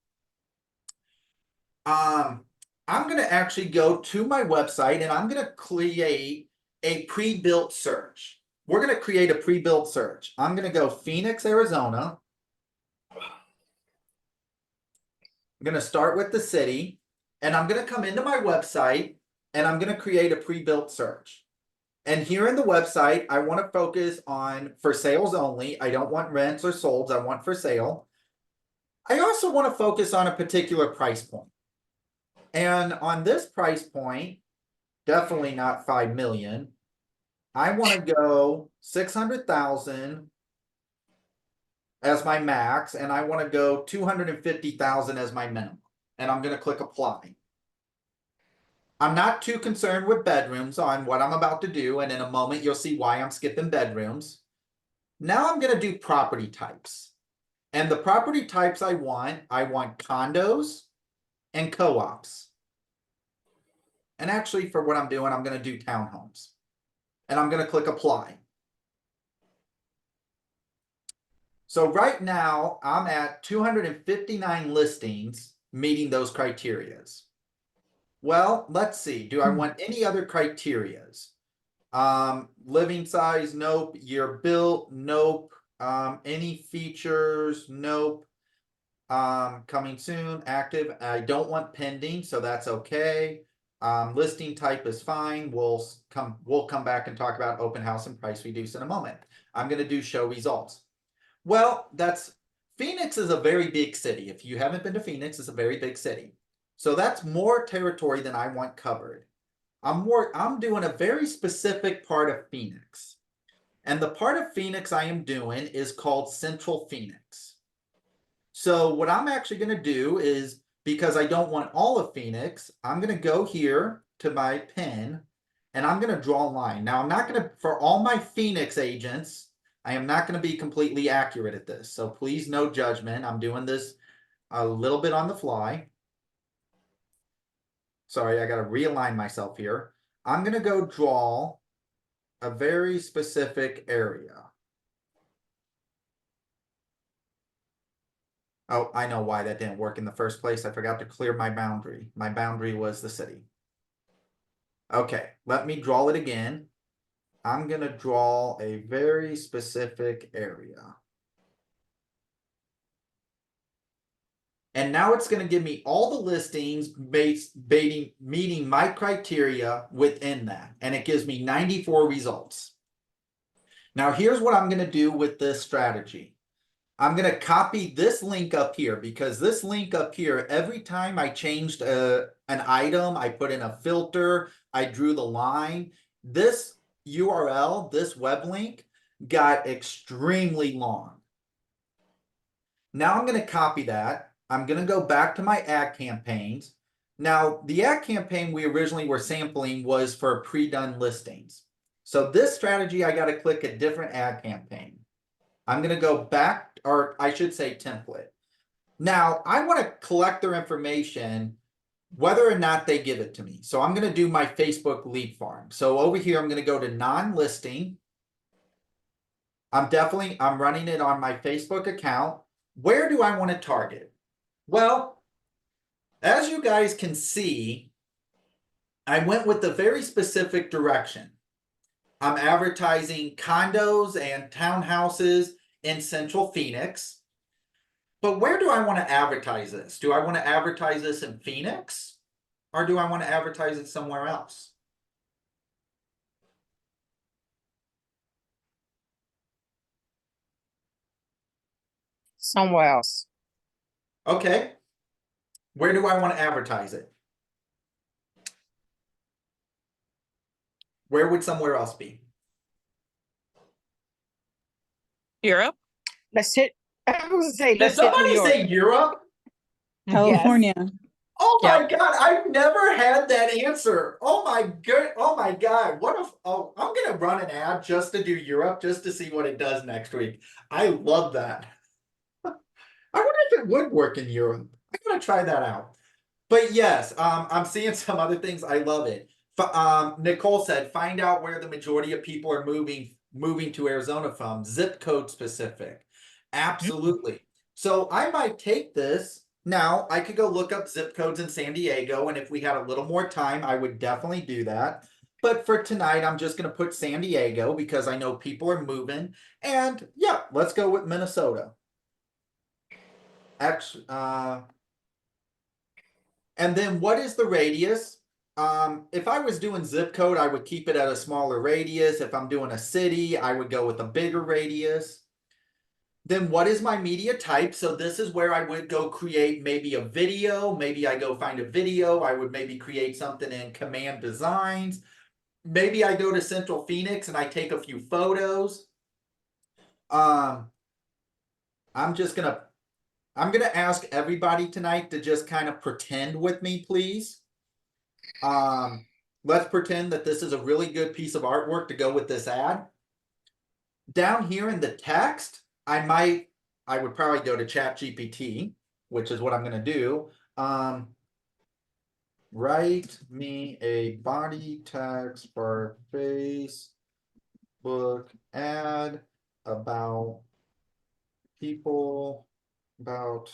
I'm going to actually go to my website and I'm going to create a pre-built search. We're going to create a pre-built search. I'm going to go Phoenix, Arizona. I'm going to start with the city and I'm going to come into my website and I'm going to create a pre-built search. And here in the website, I want to focus on for sales only. I don't want rents or solds. I want for sale. I also want to focus on a particular price point. And on this price point, definitely not 5 million. I want to go 600,000 as my max, and I want to go 250,000 as my minimum. And I'm going to click apply. I'm not too concerned with bedrooms on what I'm about to do, and in a moment you'll see why I'm skipping bedrooms. Now I'm going to do property types. And the property types I want condos and co-ops. And actually for what I'm doing, I'm going to do townhomes. And I'm going to click apply. So right now I'm at 259 listings meeting those criterias. Well, let's see. Do I want any other criterias? Living size, nope. Year built, nope. Any features, nope. Coming soon, active. I don't want pending, so that's okay. Listing type is fine. We'll come back and talk about open house and price reduce in a moment. I'm going to do show results. Well, Phoenix is a very big city. If you haven't been to Phoenix, it's a very big city. So that's more territory than I want covered. I'm doing a very specific part of Phoenix. And the part of Phoenix I am doing is called Central Phoenix. So what I'm actually going to do is, because I don't want all of Phoenix, I'm going to go here to my pen and I'm going to draw a line. Now I'm not going to, for all my Phoenix agents, I am not going to be completely accurate at this. So please no judgment. I'm doing this a little bit on the fly. Sorry, I got to realign myself here. I'm going to go draw a very specific area. Oh, I know why that didn't work in the first place. I forgot to clear my boundary. My boundary was the city. Okay, let me draw it again. I'm going to draw a very specific area. And now it's going to give me all the listings meeting my criteria within that. And it gives me 94 results. Now here's what I'm going to do with this strategy. I'm gonna copy this link up here because this link up here, every time I changed an item, I put in a filter, I drew the line. This URL, this web link got extremely long. Now I'm gonna copy that. I'm gonna go back to my ad campaigns. Now, the ad campaign we originally were sampling was for pre-done listings. So this strategy, I gotta click a different ad campaign. I'm gonna go back, or I should say template. Now, I wanna collect their information, whether or not they give it to me. So I'm gonna do my Facebook lead farm. So over here, I'm gonna go to non-listing. I'm running it on my Facebook account. Where do I wanna target? Well, as you guys can see, I went with a very specific direction. I'm advertising condos and townhouses in Central Phoenix. But where do I want to advertise this? Do I want to advertise this in Phoenix? Or do I want to advertise it somewhere else? Somewhere else. Okay. Where do I want to advertise it? Where would somewhere else be? Europe. Let's hit. I was gonna say, Did let's hit New somebody York. say Europe? California. Oh my Yep. God, I've never had that answer. Oh my God. I'm gonna run an ad just to do Europe, just to see what it does next week. I love that. I wonder if it would work in Europe. I'm gonna try that out. But yes, I'm seeing some other things. I love it. Nicole said, find out where the majority of people are moving to Arizona from, zip code specific. Absolutely. So I might take this. Now, I could go look up zip codes in San Diego, and if we had a little more time, I would definitely do that. But for tonight, I'm just going to put San Diego because I know people are moving. And yeah, let's go with Minnesota. And then what is the radius? If I was doing zip code, I would keep it at a smaller radius. If I'm doing a city, I would go with a bigger radius. Then what is my media type? So this is where I would go create maybe a video. Maybe I go find a video. I would maybe create something in Command Designs. Maybe I go to Central Phoenix and I take a few photos. I'm gonna ask everybody tonight to just kind of pretend with me, please. Let's pretend that this is a really good piece of artwork to go with this ad. Down here in the text, I would probably go to ChatGPT, which is what I'm gonna do. Write me a body text for Facebook ad about people about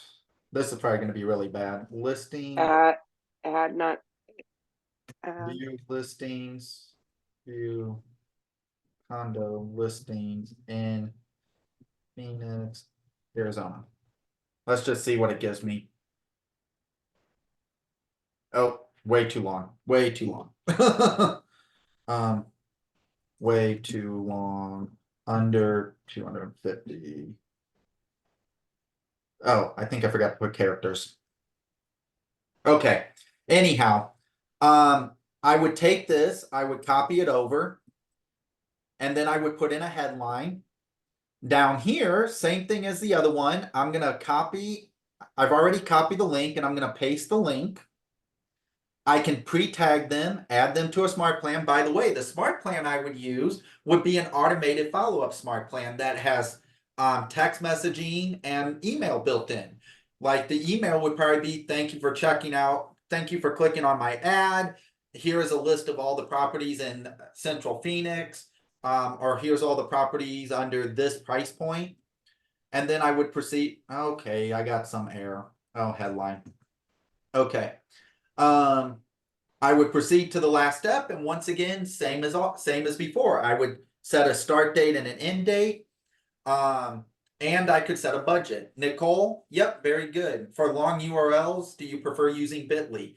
this is probably gonna be really bad. Listing view listings, view condo listings in Phoenix, Arizona. Let's just see what it gives me. Oh, way too long. Way too long. Way too long. Under 250. Oh, I think I forgot to put characters. Okay. Anyhow, I would take this, I would copy it over, and then I would put in a headline. Down here, same thing as the other one. I'm gonna copy, I've already copied the link and I'm gonna paste the link. I can pre-tag them, add them to a smart plan. By the way, the smart plan I would use would be an automated follow-up smart plan that has text messaging and email built in. Like the email would probably be, thank you for checking out, thank you for clicking on my ad. Here is a list of all the properties in Central Phoenix, or here's all the properties under this price point. And then I would proceed. Okay, I got some error. Oh, headline. Okay. I would proceed to the last step, and once again, same as before. I would set a start date and an end date. And I could set a budget. Nicole, yep, very good. For long URLs, do you prefer using Bitly?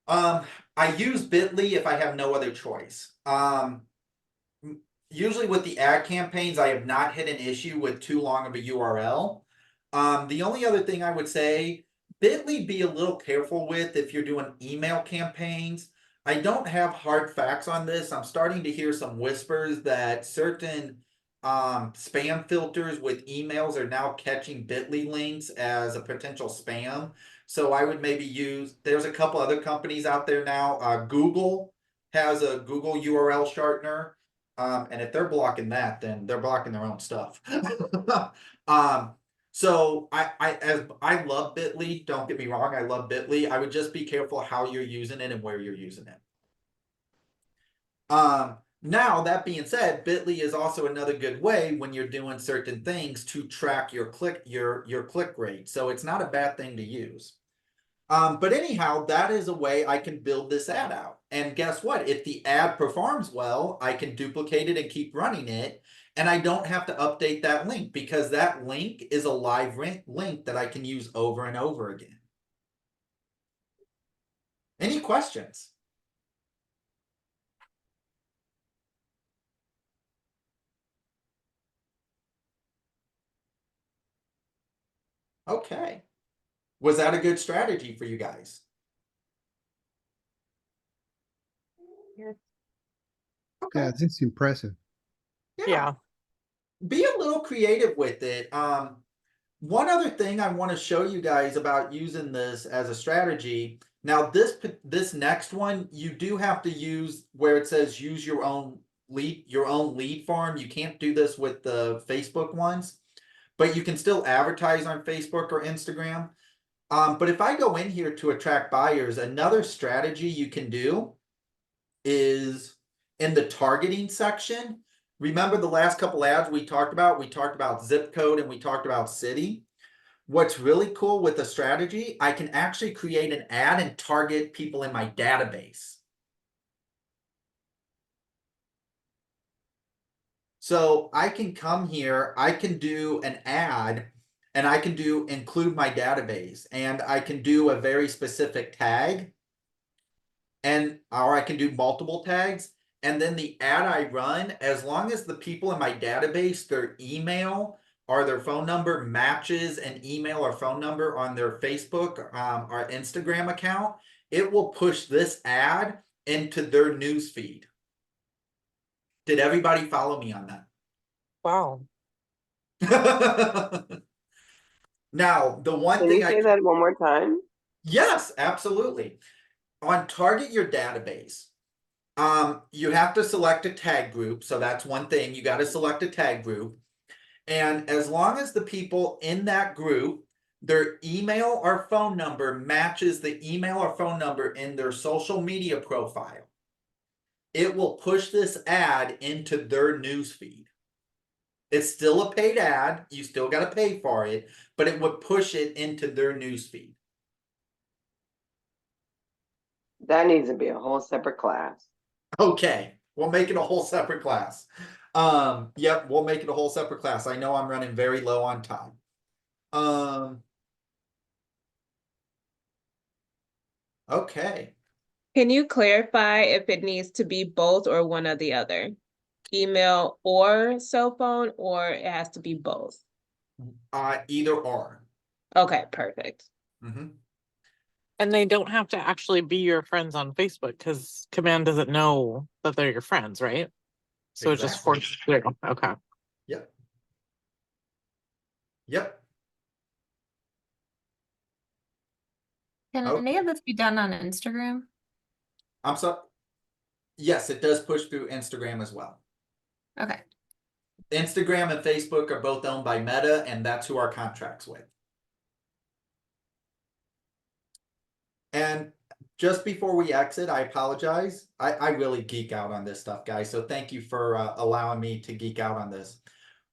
I use Bitly if I have no other choice. usually with the ad campaigns, I have not hit an issue with too long of a URL. The only other thing I would say, Bitly be a little careful with if you're doing email campaigns. I don't have hard facts on this. I'm starting to hear some whispers that certain spam filters with emails are now catching Bitly links as a potential spam. So I would maybe use, there's a couple other companies out there now. Google has a Google URL shortener. And if they're blocking that, then they're blocking their own stuff. So I love Bitly. Don't get me wrong, I love Bitly. I would just be careful how you're using it and where you're using it. Now that being said, Bitly is also another good way when you're doing certain things to track your click rate. So it's not a bad thing to use. But anyhow, that is a way I can build this ad out. And guess what? If the ad performs well, I can duplicate it and keep running it. And I don't have to update that link because that link is a live link that I can use over and over again. Any questions? Okay. Was that a good strategy for you guys? Okay. Yeah, it's impressive. Yeah. Be a little creative with it. One other thing I want to show you guys about using this as a strategy. Now, this next one, you do have to use where it says use your own lead form. You can't do this with the Facebook ones, but you can still advertise on Facebook or Instagram. But if I go in here to attract buyers, another strategy you can do is in the targeting section. Remember the last couple ads we talked about zip code and we talked about city. What's really cool with the strategy, I can actually create an ad and target people in my database. So I can come here, I can do an ad and I can include my database and I can do a very specific tag or I can do multiple tags. And then the ad I run, as long as the people in my database, their email or their phone number matches an email or phone number on their Facebook or Instagram account, it will push this ad into their news feed. Did everybody follow me on that? Wow. Now, the one Can thing you say that one more time? Yes, absolutely. On Target Your Database, you have to select a tag group. So that's one thing. You got to select a tag group. And as long as the people in that group, their email or phone number matches the email or phone number in their social media profile, it will push this ad into their newsfeed. It's still a paid ad. You still got to pay for it, but it would push it into their newsfeed. That needs to be a whole separate class. Okay, we'll make it a whole separate class. Yep, we'll make it a whole separate class. I know I'm running very low on time. Okay. Can you clarify if it needs to be both or one or the other? Email or cell phone, or it has to be both? Either or. Okay, perfect. Mm-hmm. And they don't have to actually be your friends on Facebook because Command doesn't know that they're your friends, right? So it just Exactly. forces through. Okay. Yep. Yep. Can any of this be done on Instagram? I'm sorry. Yes, it does push through Instagram as well. Okay. Instagram and Facebook are both owned by Meta, and that's who our contract's with. And just before we exit, I apologize. I really geek out on this stuff, guys. So thank you for allowing me to geek out on this.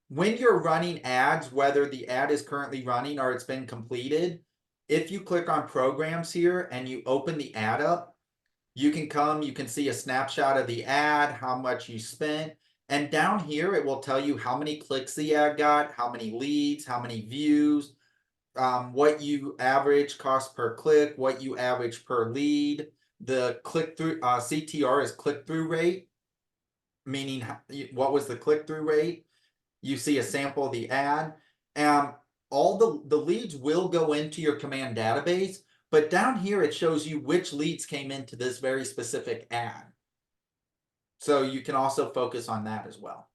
When you're running ads, whether the ad is currently running or it's been completed, if you click on programs here and you open the ad up, you can see a snapshot of the ad, how much you spent. And down here, it will tell you how many clicks the ad got, how many leads, how many views, what you average cost per click, what you average per lead. The click-through, CTR is click-through rate. meaning what was the click-through rate. You see a sample of the ad. All the leads will go into your command database, but down here it shows you which leads came into this very specific ad. So you can also focus on that as well.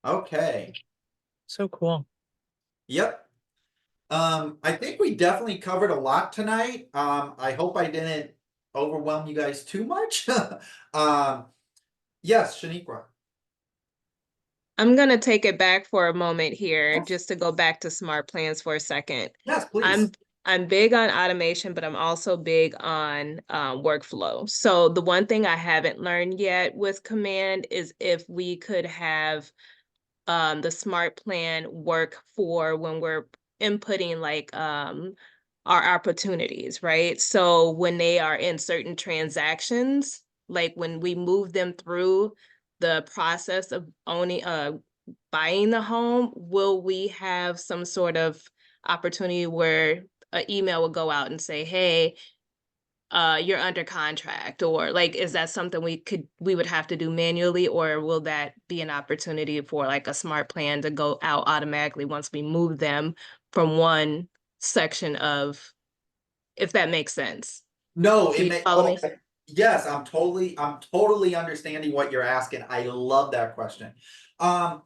Okay. So cool. Yep. I think we definitely covered a lot tonight. I hope I didn't overwhelm you guys too much. Yes, Shaniqua. I'm gonna take it back for a moment here, just to go back to smart plans for a second. Yes, please. I'm big on automation, but I'm also big on workflow. So the one thing I haven't learned yet with Command is if we could have the smart plan work for when we're inputting like our opportunities, right? So when they are in certain transactions, like when we move them through the process of owning buying the home, will we have some sort of opportunity where an email will go out and say, hey, you're under contract, or like, is that something we would have to do manually, or will that be an opportunity for like a smart plan to go out automatically once we move them from one section of, if that makes sense? No, Do it you may, follow me? yes, I'm totally understanding what you're asking. I love that question. I'm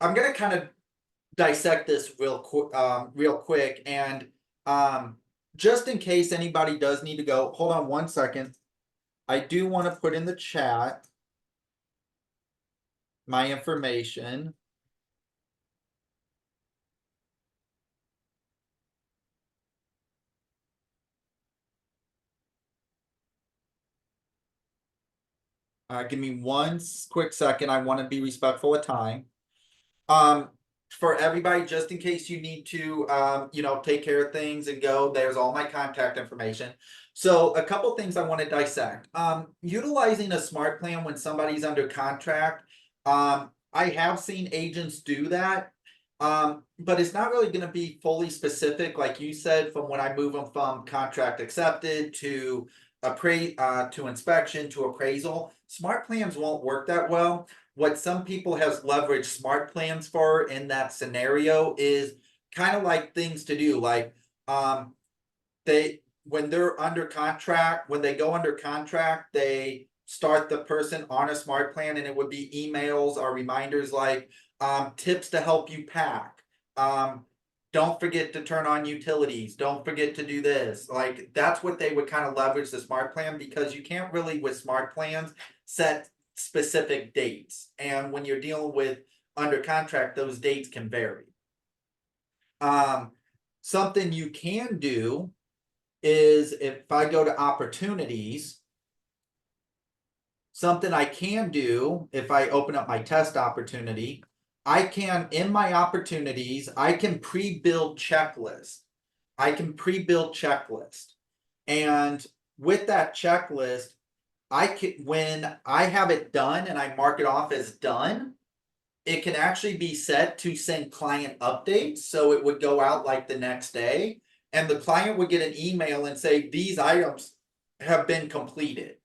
gonna kind of dissect this real quick, and just in case anybody does need to go, hold on one second. I do want to put in the chat my information. Give me one quick second. I want to be respectful of time. For everybody, just in case you need to, take care of things and go, there's all my contact information. So a couple things I want to dissect. Utilizing a smart plan when somebody's under contract. I have seen agents do that. But it's not really going to be fully specific, like you said, from when I move them from contract accepted to to inspection to appraisal. Smart plans won't work that well. What some people have leveraged smart plans for in that scenario is kind of like things to do, like when they're under contract, when they go under contract, they start the person on a smart plan, and it would be emails or reminders like tips to help you pack. Don't forget to turn on utilities. Don't forget to do this. Like that's what they would kind of leverage the smart plan, because you can't really with smart plans set specific dates. And when you're dealing with under contract, those dates can vary. Something you can do is if I go to opportunities, something I can do if I open up my test opportunity, I can, in my opportunities, I can pre-build checklist. And with that checklist, I can, when I have it done and I mark it off as done, it can actually be set to send client updates. So it would go out like the next day, and the client would get an email and say, these items have been completed.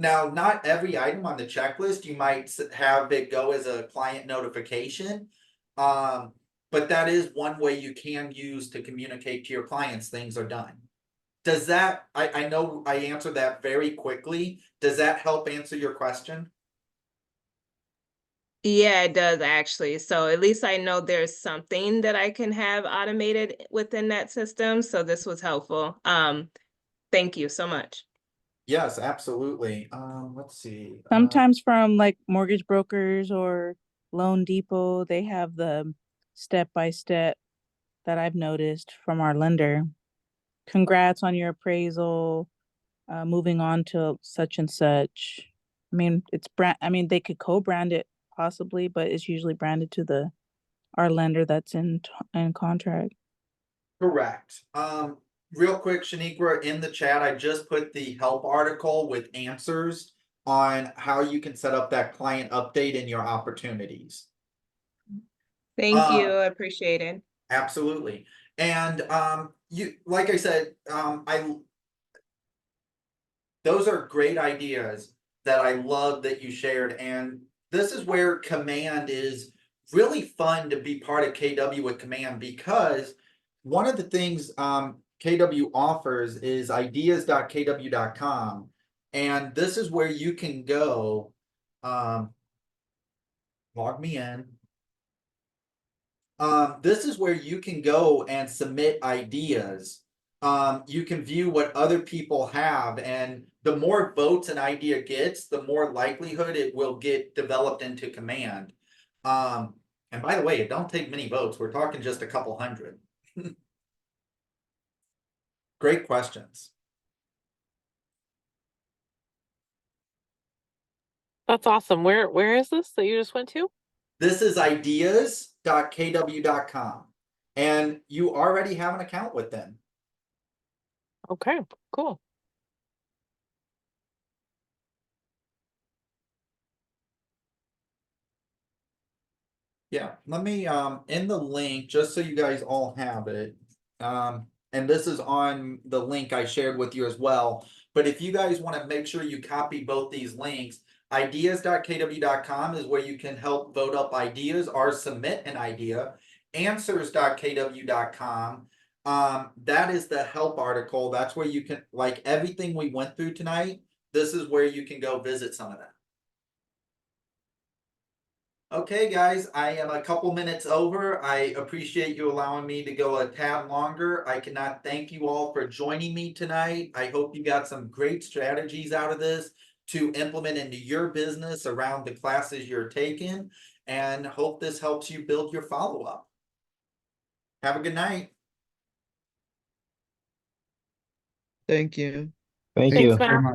Now, not every item on the checklist, you might have it go as a client notification. But that is one way you can use to communicate to your clients things are done. Does that, I know I answered that very quickly. Does that help answer your question? Yeah, it does actually. So at least I know there's something that I can have automated within that system. So this was helpful. Thank you so much. Yes, absolutely. Let's see. Sometimes from like mortgage brokers or Loan Depot, they have the step-by-step that I've noticed from our lender. Congrats on your appraisal, moving on to such and such. I mean, they could co-brand it possibly, but it's usually branded to our lender that's in contract. Correct. Real quick, Shaniqua, in the chat, I just put the help article with answers on how you can set up that client update in your opportunities. Thank you. I appreciate it. Absolutely. And you, like I said, those are great ideas that I love that you shared. And this is where Command is really fun to be part of KW with Command, because one of the things KW offers is ideas.kw.com. And this is where you can go, log me in. This is where you can go and submit ideas. You can view what other people have, and the more votes an idea gets, the more likelihood it will get developed into Command. And by the way, it don't take many votes. We're talking just a couple hundred. Great questions. That's awesome. Where is this that you just went to? This is ideas.kw.com. And you already have an account with them. Okay, cool. Yeah, let me in the link, just so you guys all have it. And this is on the link I shared with you as well. But if you guys want to make sure you copy both these links, ideas.kw.com is where you can help vote up ideas or submit an idea. Answers.kw.com, that is the help article. That's where you can, like everything we went through tonight, this is where you can go visit some of that. Okay, guys, I am a couple minutes over. I appreciate you allowing me to go a tad longer. I cannot thank you all for joining me tonight. I hope you got some great strategies out of this to implement into your business around the classes you're taking, and hope this helps you build your follow-up. Have a good night. Thank you. Thank Thanks, you. Matt.